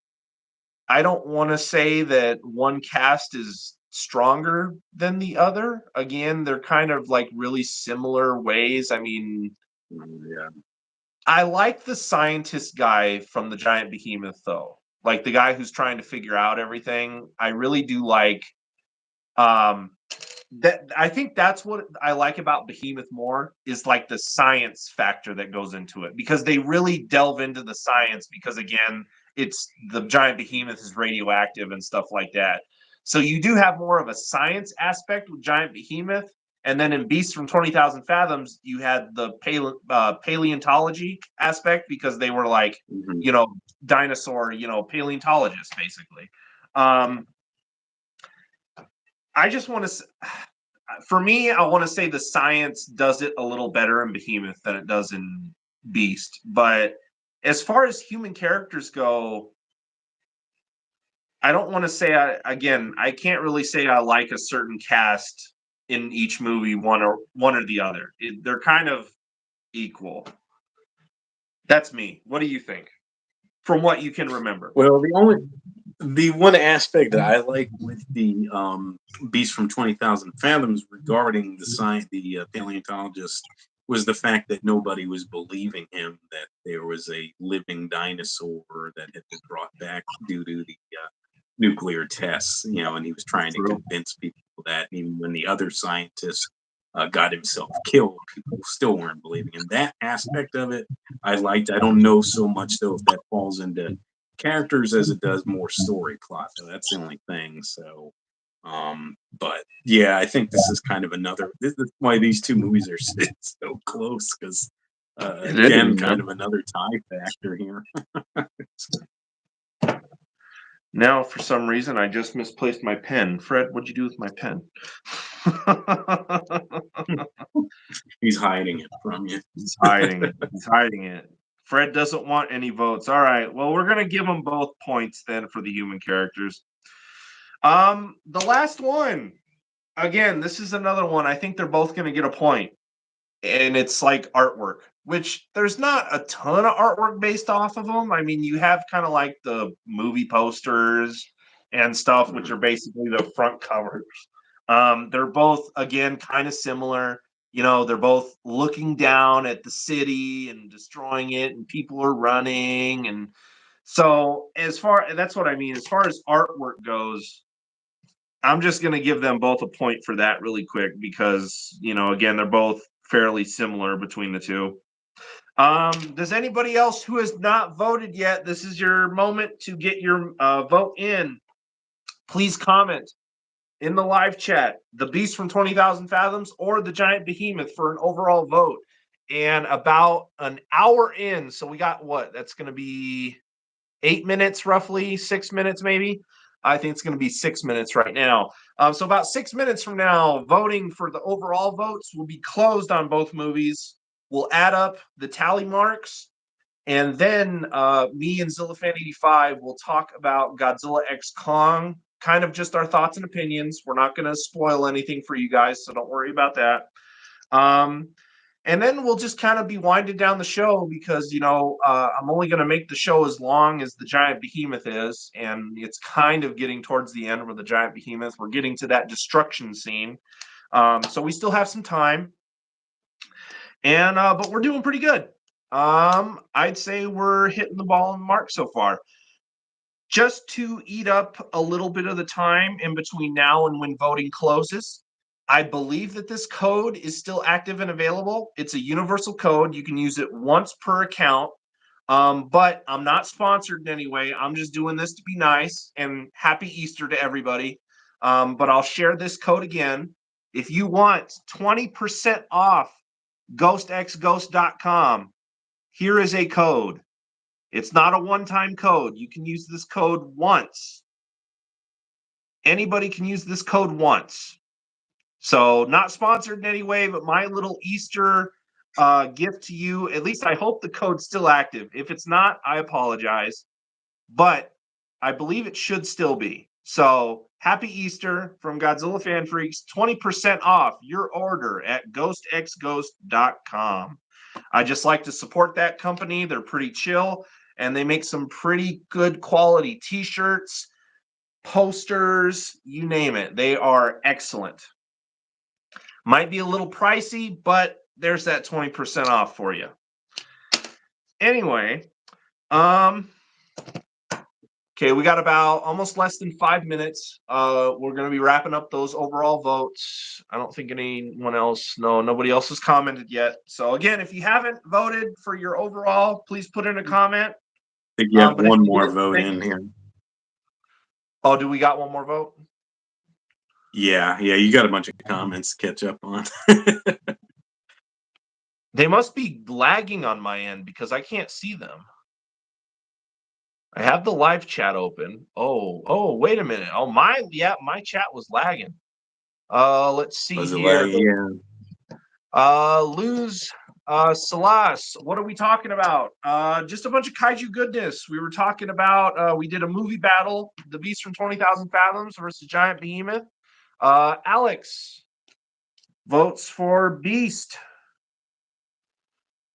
I don't want to say that one cast is stronger than the other. Again, they're kind of like really similar ways. I mean, Yeah. I like the scientist guy from the Giant Behemoth, though. Like the guy who's trying to figure out everything. I really do like um that. I think that's what I like about Behemoth more is like the science factor that goes into it because they really delve into the science because again, it's the Giant Behemoth is radioactive and stuff like that. So you do have more of a science aspect with Giant Behemoth. And then in Beasts from 20,000 Fathoms, you had the paleontology aspect because they were like, Mhm. you know, dinosaur, you know, paleontologists, basically. Um, I just want to, for me, I want to say the science does it a little better in Behemoth than it does in Beast. But as far as human characters go, I don't want to say again. I can't really say I like a certain cast in each movie, one or the other. They're kind of equal. That's me. What do you think? From what you can remember. Well, the one aspect that I like with the Beast from 20,000 Fathoms regarding the paleontologist was the fact that nobody was believing him that there was a living dinosaur that had been brought back due to the nuclear tests, and he was trying to True. convince people that even when the other scientist got himself killed, people still weren't believing. And that aspect of it, I liked. I don't know so much though if that falls into characters as it does more story plot. Though that's the only thing. So, but yeah, I think this is kind of another. This is why these two movies are so close because It again, is, kind man. of another tie factor here. Now, for some reason, I just misplaced my pen. Fred, what'd you do with my pen? He's hiding it from you. He's hiding it. He's hiding it. Fred doesn't want any votes. All right. Well, we're gonna give them both points then for the human characters. The last one. Again, this is another one. I think they're both gonna get a point. And it's like artwork, which there's not a ton of artwork based off of them. I mean, you have kind of like the movie posters and stuff, which are basically the front covers. They're both, again, kind of similar. You know, they're both looking down at the city and destroying it, and people are running. And so, that's what I mean. As far as artwork goes, I'm just going to give them both a point for that really quick because, again, they're both fairly similar between the two. Does anybody else who has not voted yet? This is your moment to get your vote in. Please comment in the live chat the Beast from 20,000 Fathoms or the Giant Behemoth for an overall vote. And about an hour in, so we got what? That's going to be 8 minutes, roughly 6 minutes, maybe. I think it's going to be 6 minutes right now. So about 6 minutes from now, voting for the overall votes will be closed on both movies. We'll add up the tally marks, and then me and Zillafan85 will talk about Godzilla X Kong, kind of just our thoughts and opinions. We're not going to spoil anything for you guys, so don't worry about that. And then we'll just kind of be winding down the show because, I'm only going to make the show as long as the Giant Behemoth is. And it's kind of getting towards the end with the Giant Behemoth. We're getting to that destruction scene. So we still have some time. And, but we're doing pretty good. I'd say we're hitting the ball on the mark so far. Just to eat up a little bit of the time in between now and when voting closes, I believe that this code is still active and available. It's a universal code. You can use it once per account. But I'm not sponsored in any way. I'm just doing this to be nice, and happy Easter to everybody. But I'll share this code again. If you want 20% off ghostxghost.com, here is a code. It's not a one-time code. You can use this code once. Anybody can use this code once. So not sponsored in any way, but my little Easter gift to you. At least I hope the code's still active. If it's not, I apologize. But I believe it should still be. So happy Easter from Godzilla Fan Freaks. 20% off your order at ghostxghost.com. I just like to support that company. They're pretty chill, and they make some pretty good quality t-shirts, posters, you name it. They are excellent. Might be a little pricey, but there's that 20% off for you. Anyway, okay, we got about almost less than 5 minutes. We're going to be wrapping up those overall votes. I don't think anyone else, nobody else has commented yet. So again, if you haven't voted for your overall, please put in a comment. I think you have But one if you more did, vote thank in you. here. Oh, do we got one more vote? Yeah, you got a bunch of comments to catch up on. They must be lagging on my end because I can't see them. I have the live chat open. Oh, wait a minute. Oh, my chat was lagging. Let's see Was it here. yeah. Lose Salas, what are we talking about? Just a bunch of kaiju goodness. We were talking about, we did a movie battle, The Beast from 20,000 Fathoms versus Giant Behemoth. Alex votes for Beast.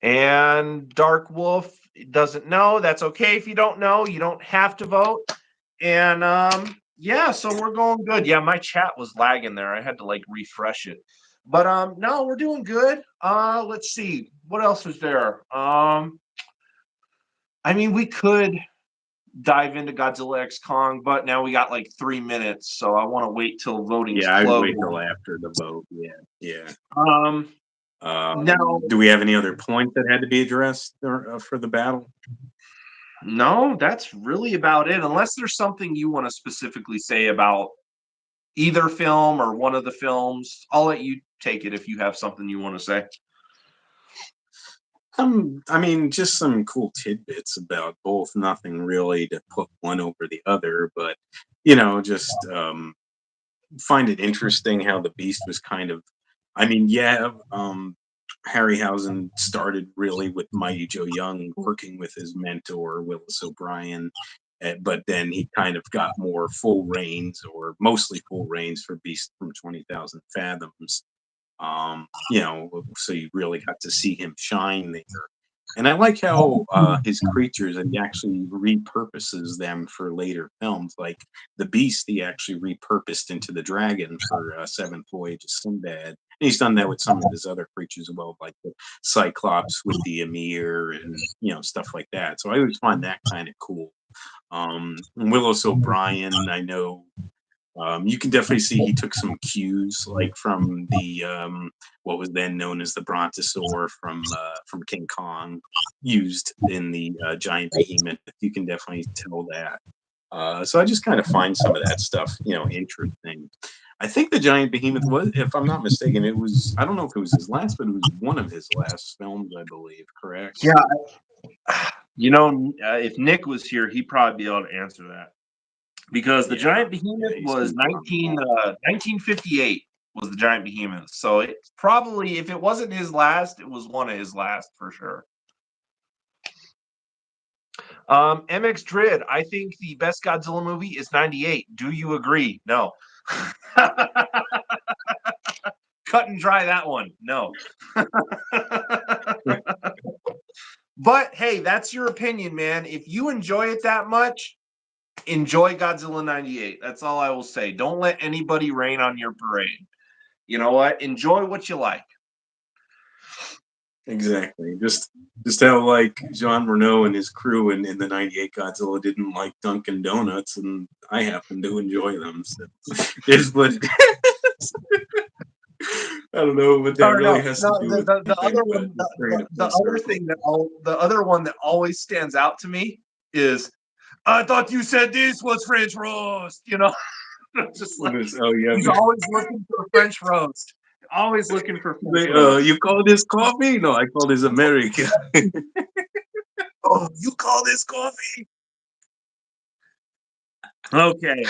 And Dark Wolf doesn't know. That's okay if you don't know. You don't have to vote. And yeah, so we're going good. Yeah, my chat was lagging there. I had to like refresh it. But no, we're doing good. Let's see. What else is there? I mean, we could dive into Godzilla X Kong, but now we got like 3 minutes, so I want to wait till voting's Yeah, I'd closed. wait till after the vote. Yeah. Now, Do we have any other points that had to be addressed for the battle? no, that's really about it. Unless there's something you want to specifically say about either film or one of the films, I'll let you take it if you have something you want to say. I mean, just some cool tidbits about both. Nothing really to put one over the other, but just find it interesting how the Beast was kind of. I mean, yeah, Harryhausen started really with Mighty Joe Young working with his mentor Willis O'Brien, but then he kind of got more full reins, or mostly full reins, for Beast from 20,000 Fathoms. So you really got to see him shine there. And I like how his creatures, and he actually repurposes them for later films. Like the Beast, he actually repurposed into the dragon for Seventh Voyage of Sinbad. And he's done that with some of his other creatures as well, like the Cyclops with the Emir and stuff like that. So I always find that kind of cool. Willis O'Brien, I know you can definitely see he took some cues, like from the what was then known as the Brontosaur from King Kong, used in the Giant Behemoth. You can definitely tell that. So I just kind of find some of that stuff, interesting. I think the Giant Behemoth was, if I'm not mistaken, it was. I don't know if it was his last, but it was one of his last films, I believe. Correct? Yeah. If Nick was here, he'd probably be able to answer that. Because the Giant Behemoth was 1958 was the Giant Behemoth. So it's probably, if it wasn't his last, it was one of his last for sure. MX Drid, I think the best Godzilla movie is 98. Do you agree? No. Cut and dry that one. No. But hey, that's your opinion, man. If you enjoy it that much, enjoy Godzilla 98. That's all I will say. Don't let anybody rain on your parade. You know what? Enjoy what you like. Exactly. Just how like Jean Reno and his crew in the '98 Godzilla didn't like Dunkin' Donuts, and I happen to enjoy them. So it is what it is. I don't know what that Or no, really has to no, do the, with the, the anything, other but one, let's bring it the full other circle. thing the other one that always stands out to me is, I thought you said this was French roast, you know? Just like, Oh yeah, he's always looking for French roast. Always looking for French roast. you call this coffee? No, I call this American. Oh, you call this coffee? Okay.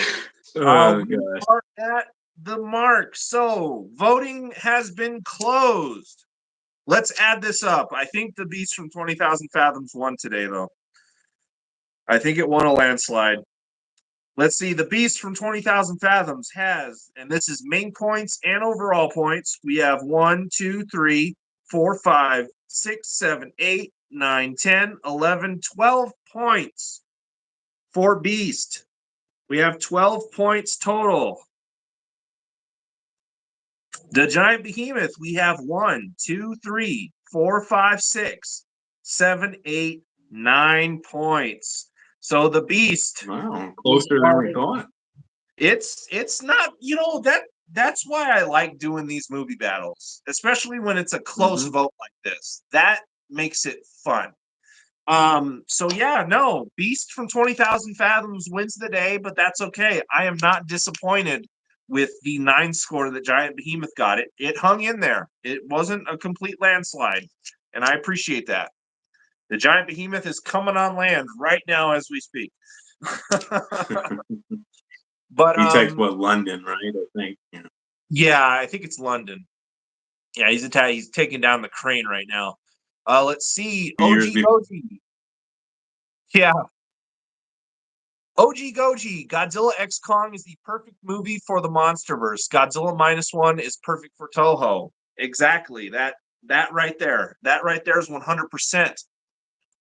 Oh We gosh. are at the mark. So voting has been closed. Let's add this up. I think the Beast from 20,000 Fathoms won today, though. I think it won a landslide. Let's see. The Beast from 20,000 Fathoms has, and this is main points and overall points. We have 1, 2, 3, 4, 5, 6, 7, 8, 9, 10, 11, 12 points for Beast. We have 12 points total. The Giant Behemoth, we have 1, 2, 3, 4, 5, 6, 7, 8, 9 points. So the Beast. Wow, closer than we thought. It's not, that's why I like doing these movie battles, especially when it's a close vote like this. That makes it fun. So yeah, no, Beast from 20,000 Fathoms wins the day, but that's okay. I am not disappointed with the 9 score that Giant Behemoth got. It hung in there. It wasn't a complete landslide, and I appreciate that. The Giant Behemoth is coming on land right now as we speak. But He takes London, right? I think. yeah, I think it's London. Yeah, he's taking down the crane right now. Let's see. Years OG before. Goji. Yeah. OG Goji, Godzilla X Kong is the perfect movie for the MonsterVerse. Godzilla -1 is perfect for Toho. Exactly. That right there. That right there is 100%.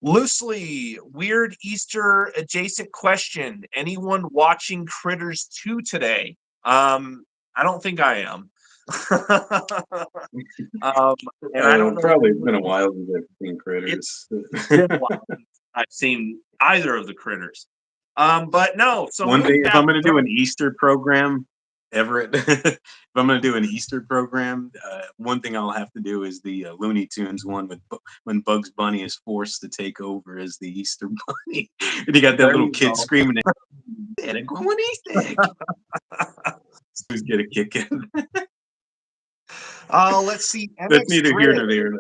Loosely, weird Easter adjacent question. Anyone watching Critters 2 today? I don't think I am. And I don't know. Probably it's been a while since I've seen Critters. It's been a while since I've seen either of the Critters. But no. So One movie day, if I'm battle. going to do an Easter program, Everett, if I'm going to do an Easter program, one thing I'll have to do is the Looney Tunes one with when Bugs Bunny is forced to take over as the Easter Bunny, and you got that There little you kid go. screaming, "And I'm going Easter!" Just get a kick in. Let's see. That's MX neither here Grid. nor there.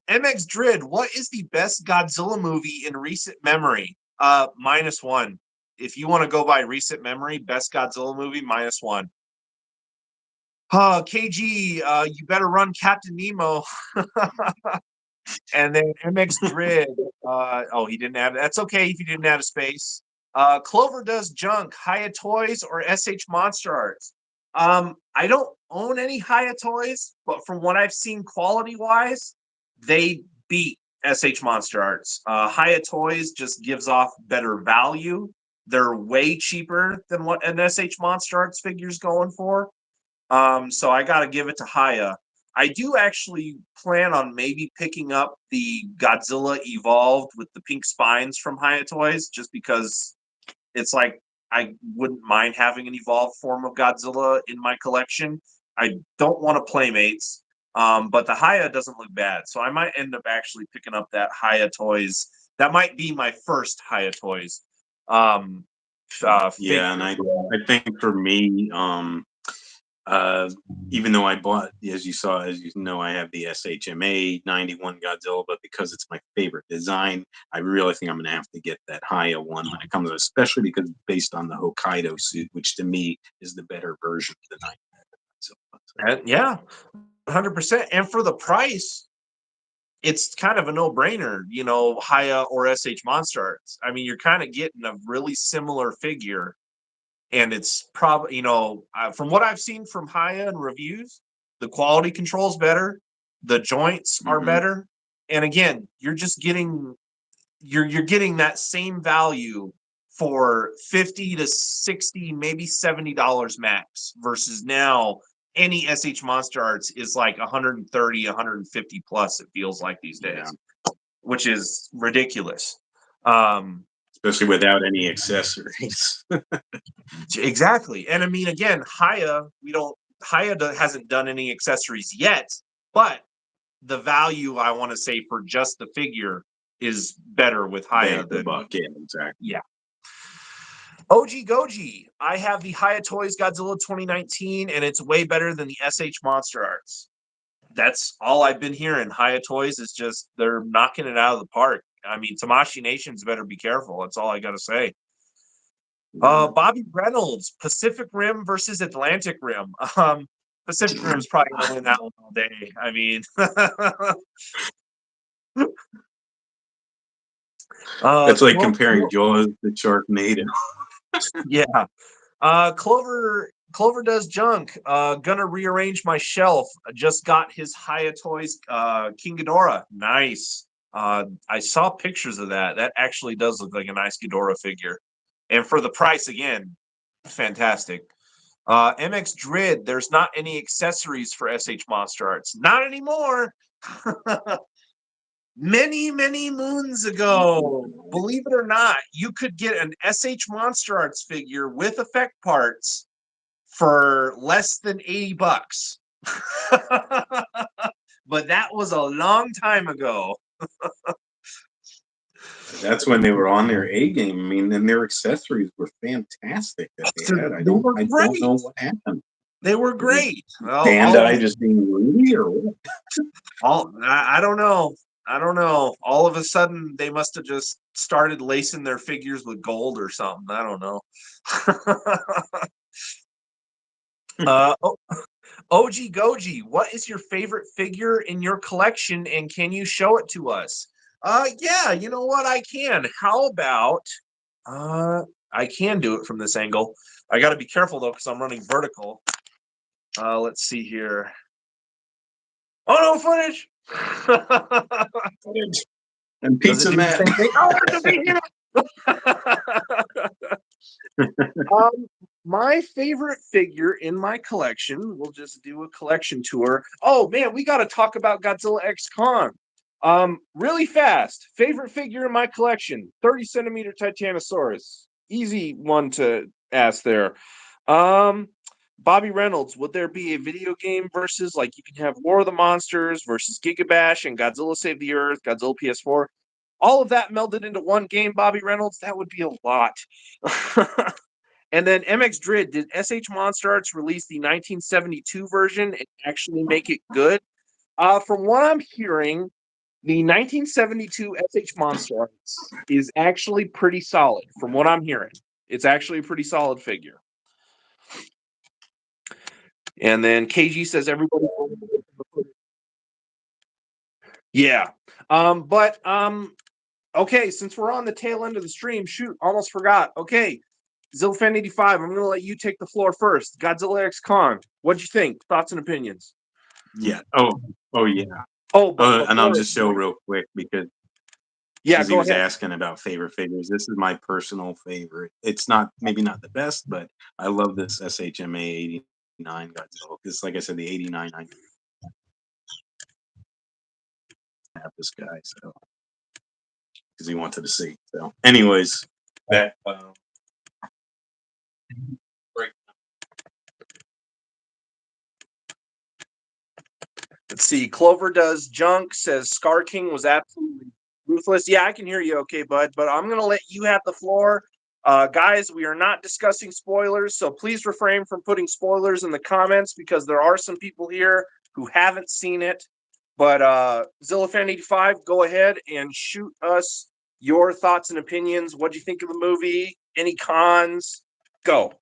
MX Drid, what is the best Godzilla movie in recent memory? -1. If you want to go by recent memory, best Godzilla movie, -1. KG, you better run Captain Nemo. And then MX Drid. He didn't add. That's okay if you didn't add a space. Clover does junk. Haya Toys or SH Monster Arts. I don't own any Haya Toys, but from what I've seen quality wise, they beat SH Monster Arts. Haya Toys just gives off better value. They're way cheaper than what an SH Monster Arts figure's going for. So I got to give it to Haya. I do actually plan on maybe picking up the Godzilla Evolved with the pink spines from Haya Toys, just because it's like I wouldn't mind having an evolved form of Godzilla in my collection. I don't want to Playmates, but the Haya doesn't look bad, so I might end up actually picking up that Haya Toys. That might be my first Haya Toys. Yeah, and I think for me, even though I bought, as you know, I have the SHMA 91 Godzilla, but because it's my favorite design, I really think I'm going to have to get that Haya one when it comes, especially because it's based on the Hokkaido suit, which to me is the better version of the 91. Yeah, 100%. And for the price, it's kind of a no-brainer, Haya or SH Monster Arts. I mean, you're kind of getting a really similar figure, and it's probably, from what I've seen from Haya and reviews, the quality control's better, the joints are better, and again, you're just getting you're getting that same value for 50 to 60, maybe $70 max, versus now any SH Monster Arts is like 130, 150 plus, it feels like these days, which is ridiculous. Especially without any accessories. Exactly. And I mean, again, Haya, we don't hasn't done any accessories yet, but the value, I want to say, for just the figure is better with Haya Bang for than buck. Yeah, exactly. yeah. OG Goji, I have the Haya Toys Godzilla 2019, and it's way better than the SH Monster Arts. That's all I've been hearing. Haya Toys is just, they're knocking it out of the park. I mean, Tamashi Nations better be careful. That's all I got to say. Bobby Reynolds, Pacific Rim versus Atlantic Rim. Pacific Rim's probably going to win that one all day. I mean, That's like comparing Jaws to Sharknado. Yeah. Clover does junk. Gonna rearrange my shelf. Just got his Haya Toys King Ghidorah. Nice. I saw pictures of that. That actually does look like a nice Ghidorah figure. And for the price, again, fantastic. MX Drid, there's not any accessories for SH Monster Arts. Not anymore. Many moons ago, believe it or not, you could get an SH Monster Arts figure with effect parts for less than $80. But that was a long time ago. That's when they were on their A game. I mean, and their accessories were fantastic that they had. I don't know what happened. They were great. Bandai just being greedy or what? I don't know. I don't know. All of a sudden, they must have just started lacing their figures with gold or something. I don't know. OG Goji, what is your favorite figure in your collection, and can you show it to us? Yeah, you know what? I can. How about I can do it from this angle. I got to be careful though because I'm running vertical. Let's see here. Oh no, footage. Footage. And Pizza Matt. My favorite figure in my collection, we'll just do a collection tour. Oh man, we got to talk about Godzilla X Kong. Really fast. Favorite figure in my collection, 30 centimeter Titanosaurus. Easy one to ask there. Bobby Reynolds, would there be a video game versus, like, you can have War of the Monsters versus Gigabash and Godzilla Save the Earth, Godzilla PS4? All of that melded into one game, Bobby Reynolds? That would be a lot. And then MX Drid, did SH Monster Arts release the 1972 version and actually make it good? From what I'm hearing, the 1972 SH Monster Arts is actually pretty solid. From what I'm hearing, it's actually a pretty solid figure. And then KG says everybody. Yeah. Okay, since we're on the tail end of the stream, shoot, almost forgot. Okay, Zillfan85, I'm going to let you take the floor first. Godzilla X Kong, what'd you think? Thoughts and opinions? Yeah. Oh, yeah. And I'll just show real quick because he was asking about favorite figures. This is my personal favorite. It's maybe not the best, but I love this SHMA 89 Godzilla because, like I said, the 89 I have this guy, so because he wanted to see. So, anyways, that. Let's see. Clover does junk, says Scar King was absolutely ruthless. Yeah, I can hear you okay, bud, but I'm going to let you have the floor. Guys, we are not discussing spoilers, so please refrain from putting spoilers in the comments because there are some people here who haven't seen it. But Zillafan85, go ahead and shoot us your thoughts and opinions. What do you think of the movie? Any cons? Go.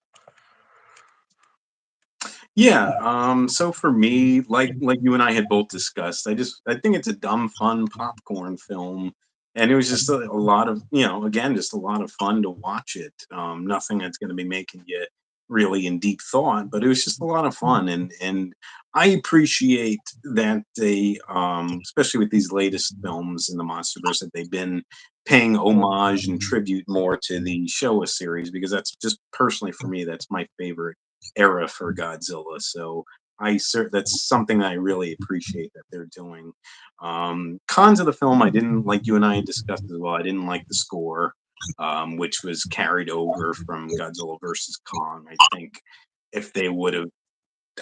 Yeah. So for me, like you and I had both discussed, I think it's a dumb, fun popcorn film, and it was just a lot of, again, just a lot of fun to watch it. Nothing that's going to be making you really in deep thought, but it was just a lot of fun, and I appreciate that they, especially with these latest films in the MonsterVerse, that they've been paying homage and tribute more to the Showa series because that's just personally for me, that's my favorite era for Godzilla. So that's something I really appreciate that they're doing. Cons of the film, I didn't, like you and I discussed as well, I didn't like the score, which was carried over from Godzilla versus Kong. I think if they would have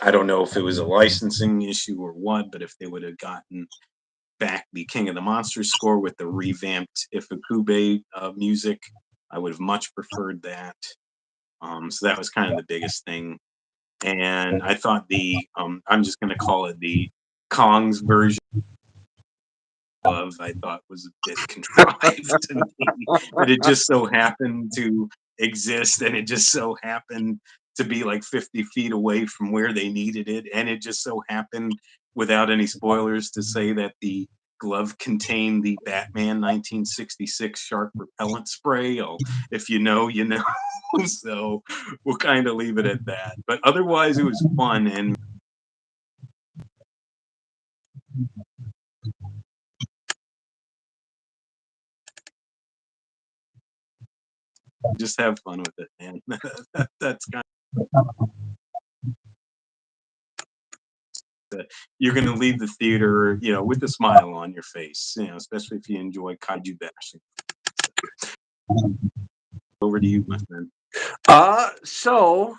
I don't know if it was a licensing issue or what, but if they would have gotten back the King of the Monsters score with the revamped Ifukube music, I would have much preferred that. So that was kind of the biggest thing. And I thought I'm just going to call it the Kong's version of, I thought was a bit contrived to me. But it just so happened to exist, and it just so happened to be like 50 feet away from where they needed it. And it just so happened, without any spoilers, to say that the glove contained the Batman 1966 shark repellent spray. Oh, if you know, you know. So we'll kind of leave it at that. But otherwise, it was fun and just have fun with it, man. That's kind of, you're going to leave the theater, with a smile on your face, especially if you enjoy kaiju bashing. Over to you, my friend. So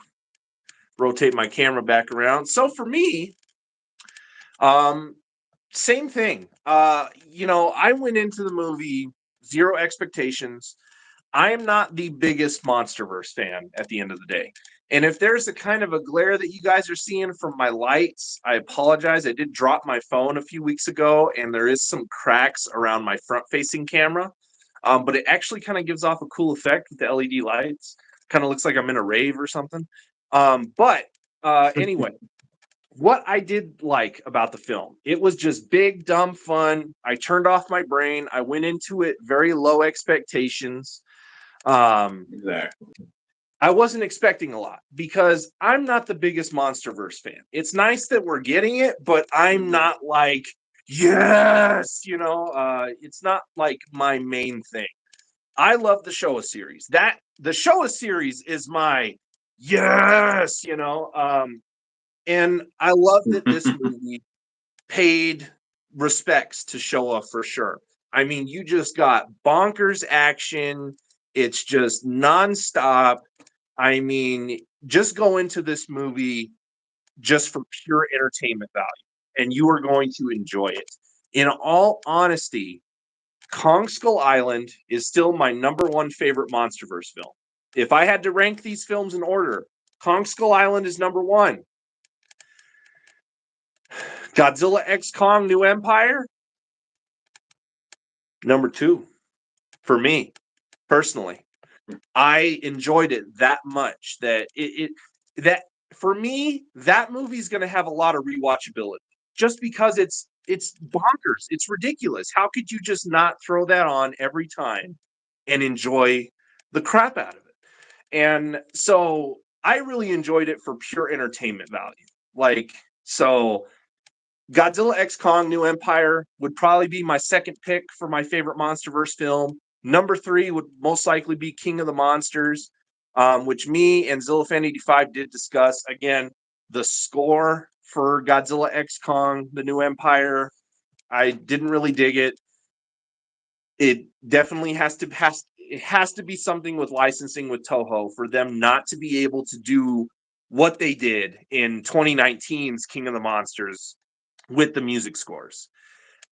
rotate my camera back around. So for me, same thing. I went into the movie zero expectations. I am not the biggest MonsterVerse fan at the end of the day. And if there's a kind of a glare that you guys are seeing from my lights, I apologize. I did drop my phone a few weeks ago, and there is some cracks around my front-facing camera. But it actually kind of gives off a cool effect with the LED lights. Kind of looks like I'm in a rave or something. But anyway, what I did like about the film, it was just big, dumb fun. I turned off my brain. I went into it very low expectations. Exactly. I wasn't expecting a lot because I'm not the biggest MonsterVerse fan. It's nice that we're getting it, but I'm not like, yes, it's not like my main thing. I love the Showa series. The Showa series is my yes, and I love that this movie paid respects to Showa for sure. I mean, you just got bonkers action. It's just nonstop. I mean, just go into this movie just for pure entertainment value, and you are going to enjoy it. In all honesty, Kong Skull Island is still my number one favorite MonsterVerse film. If I had to rank these films in order, Kong Skull Island is number one. Godzilla X Kong New Empire, number two for me personally. I enjoyed it that much that that for me that movie's going to have a lot of rewatchability just because it's bonkers. It's ridiculous. How could you just not throw that on every time and enjoy the crap out of it? And so I really enjoyed it for pure entertainment value. So Godzilla X Kong New Empire would probably be my second pick for my favorite MonsterVerse film. Number three would most likely be King of the Monsters, which me and Zillafan85 did discuss. Again, the score for Godzilla X Kong, The New Empire, I didn't really dig it. It definitely has to be something with licensing with Toho for them not to be able to do what they did in 2019's King of the Monsters with the music scores.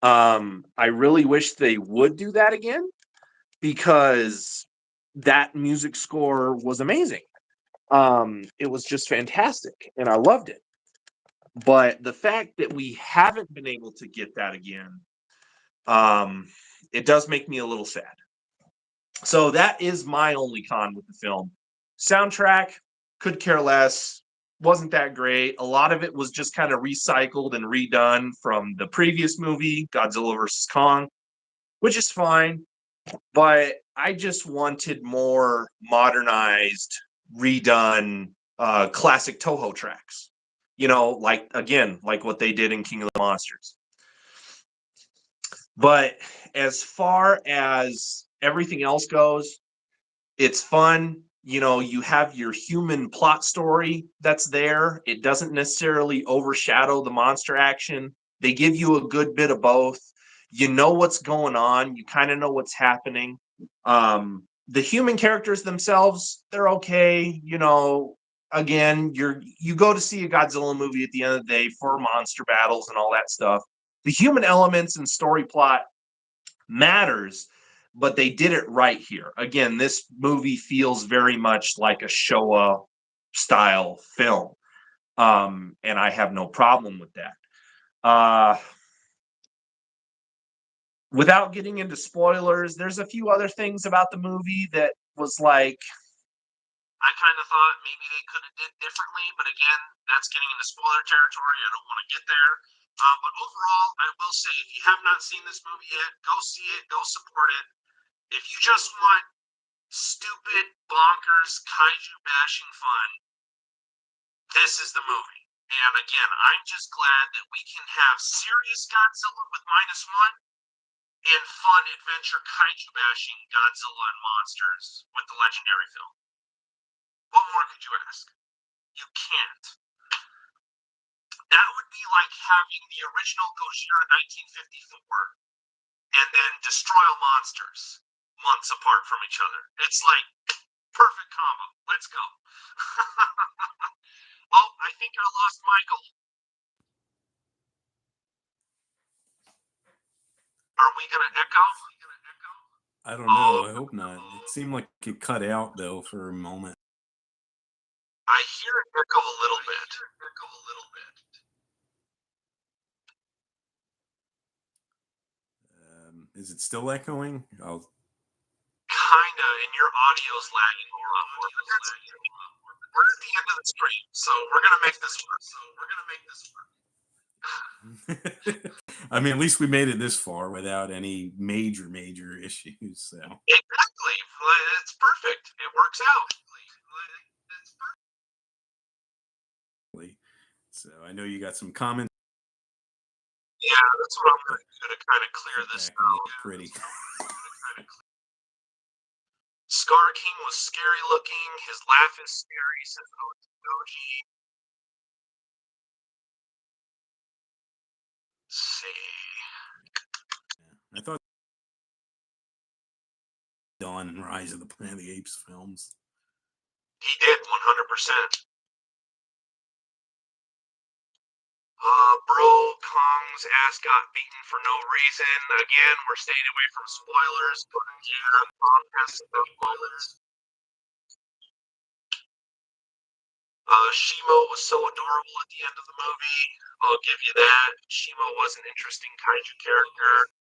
I really wish they would do that again because that music score was amazing. It was just fantastic and I loved it. But the fact that we haven't been able to get that again, it does make me a little sad. So that is my only con with the film. Soundtrack, could care less. Wasn't that great. A lot of it was just kind of recycled and redone from the previous movie, Godzilla vs. Kong, which is fine. But I just wanted more modernized, redone, classic Toho tracks. Like what they did in King of the Monsters. But as far as everything else goes, it's fun. You have your human plot story that's there. It doesn't necessarily overshadow the monster action. They give you a good bit of both. You know what's going on. You kind of know what's happening. The human characters themselves, they're okay. again, you go to see a Godzilla movie at the end of the day for monster battles and all that stuff. The human elements and story plot matters, but they did it right here. Again, this movie feels very much like a Showa style film. And I have no problem with that. Without getting into spoilers, there's a few other things about the movie that was like, I kind of thought maybe they could have did differently, but again, that's getting into spoiler territory. I don't want to get there. But overall, I will say, if you have not seen this movie yet, go see it, go support it. If you just want stupid, bonkers, kaiju bashing fun, this is the movie. And again, I'm just glad that we can have serious Godzilla with -1 and fun adventure kaiju bashing Godzilla and monsters with the legendary film. What more could you ask? You can't. That would be like having the original Gojira 1954 and then Destroy All Monsters months apart from each other. It's like perfect combo. Let's go. Oh, I think I lost Michael. Are we gonna echo? I don't know. I hope not. It seemed like it cut out though for a moment. I hear it echo a little bit. Is it still echoing? Kinda, and your audio's lagging a lot more. We're at the end of the stream, so we're gonna make this work. I mean, at least we made it this far without any major issues. So exactly, it's perfect. It works out. So I know you got some comments. Yeah, that's what I'm going to do to kind of clear this out. Pretty. Scar King was scary looking. His laugh is scary, says Oji. Let's see. I thought Dawn and Rise of the Planet of the Apes films. He did 100%. Bro, Kong's ass got beaten for no reason. Again, we're staying away from spoilers, but yeah, Kong has some spoilers. Shimo was so adorable at the end of the movie. I'll give you that. Shimo was an interesting kaiju character.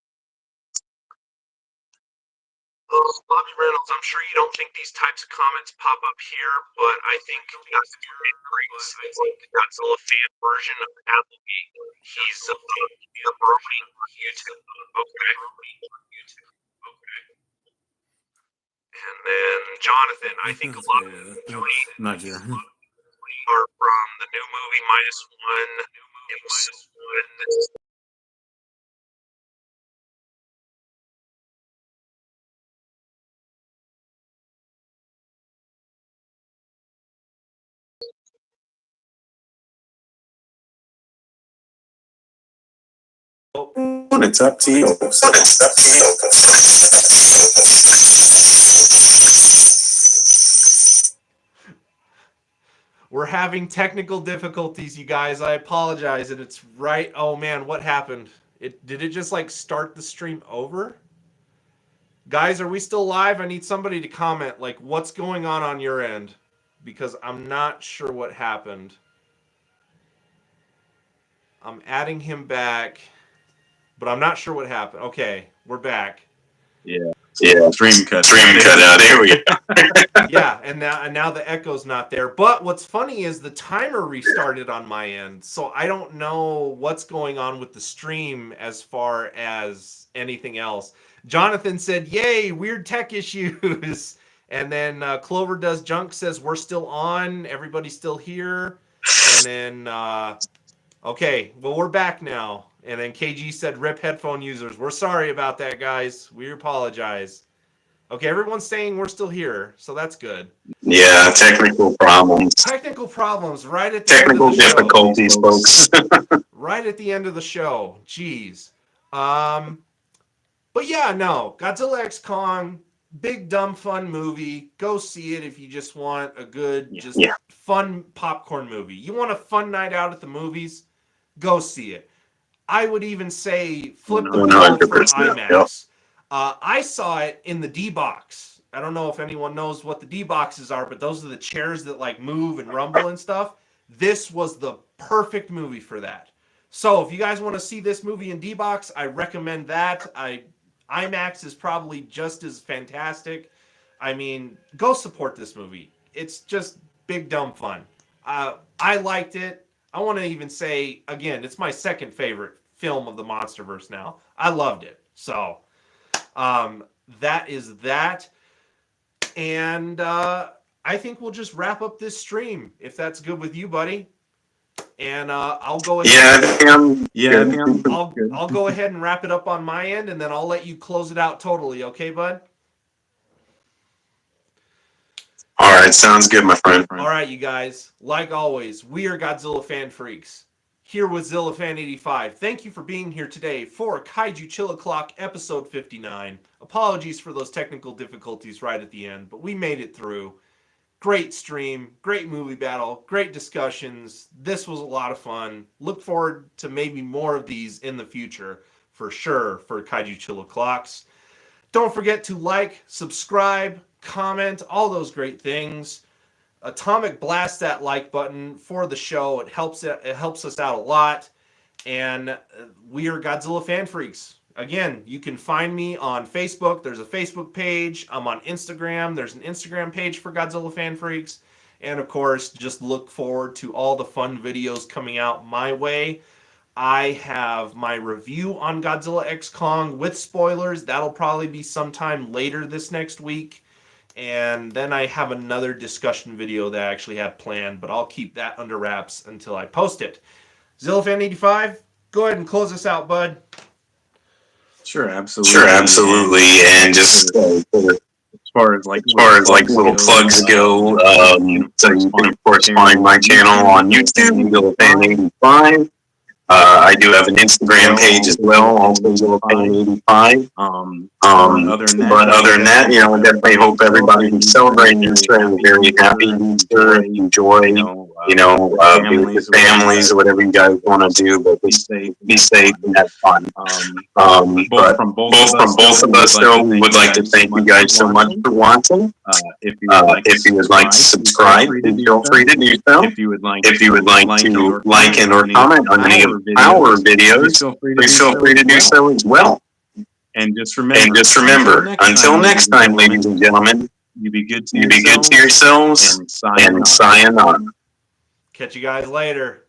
Bobby Reynolds, I'm sure you don't think these types of comments pop up here, but I think that's the Godzilla fan version of Appleby. He's a brony YouTube. Okay. And then Jonathan, I think a lot of not sure. are from the new movie -1. It was so good. It's up to you. We're having technical difficulties, you guys. I apologize. And it's right. Oh man, what happened? Did it just like start the stream over? Guys, are we still live? I need somebody to comment like what's going on your end, because I'm not sure what happened. I'm adding him back, but I'm not sure what happened. Okay, we're back. Yeah. Stream cut out. There we go. Yeah, and now the echo's not there. But what's funny is the timer restarted on my end, so I don't know what's going on with the stream as far as anything else. Jonathan said, "Yay, weird tech issues," and then Clover Does Junk says we're still on, everybody's still here, and then okay, well we're back now. And then KG said, "Rip headphone users. We're sorry about that, guys. We apologize." Okay, everyone's saying we're still here, so that's good. Yeah, technical problems. Technical problems right at the technical end of the difficulties, show. folks. Right at the end of the show. Jeez. But yeah, no. Godzilla X Kong, big dumb fun movie. Go see it if you just want a good, just Yeah. fun popcorn movie. You want a fun night out at the movies? Go see it. I would even say flip the bill for 100%. IMAX. I saw it in the D box. I don't know if anyone knows what the D boxes are, but those are the chairs that like move and rumble and stuff. This was the perfect movie for that. So if you guys want to see this movie in D box, I recommend that. IMAX is probably just as fantastic. I mean, go support this movie. It's just big dumb fun. I liked it. I want to even say again, it's my second favorite film of the MonsterVerse now. I loved it. So that is that. And I think we'll just wrap up this stream if that's good with you, buddy. And I'll go ahead. I'll go ahead and wrap it up on my end, and then I'll let you close it out totally. Okay, bud? All right, sounds good, my friend. All right, you guys. Like always, we are Godzilla Fan Freaks. Here with ZillaFan85. Thank you for being here today for Kaiju Chill O'Clock, episode 59. Apologies for those technical difficulties right at the end, but we made it through. Great stream, great movie battle, great discussions. This was a lot of fun. Look forward to maybe more of these in the future, for sure, for Kaiju Chill O'Clocks. Don't forget to like, subscribe, comment, all those great things. Atomic blast that like button for the show. It helps us out a lot. And we are Godzilla Fan Freaks. Again, you can find me on Facebook. There's a Facebook page. I'm on Instagram. There's an Instagram page for Godzilla Fan Freaks. And of course, just look forward to all the fun videos coming out my way. I have my review on Godzilla X Kong with spoilers. That'll probably be sometime later this next week. And then I have another discussion video that I actually have planned, but I'll keep that under wraps until I post it. ZillaFan85, go ahead and close us out, bud. Sure, absolutely. And just as far as little plugs go, so you can of course find my channel on YouTube, ZillaFan85. I do have an Instagram page as well, also ZillaFan85. But other than that, I definitely hope everybody who's celebrating Easter is very happy Easter, enjoy, be with your families or whatever you guys want to do, but be safe and have fun. But from both of us, though, we would like to thank you guys so much for watching. If you would like to subscribe, feel free to do so. If you would like to like and or comment on any of our videos, please feel free to do so as well. And just remember, until next time, ladies and gentlemen, you be good to yourselves and sayonara. Catch you guys later.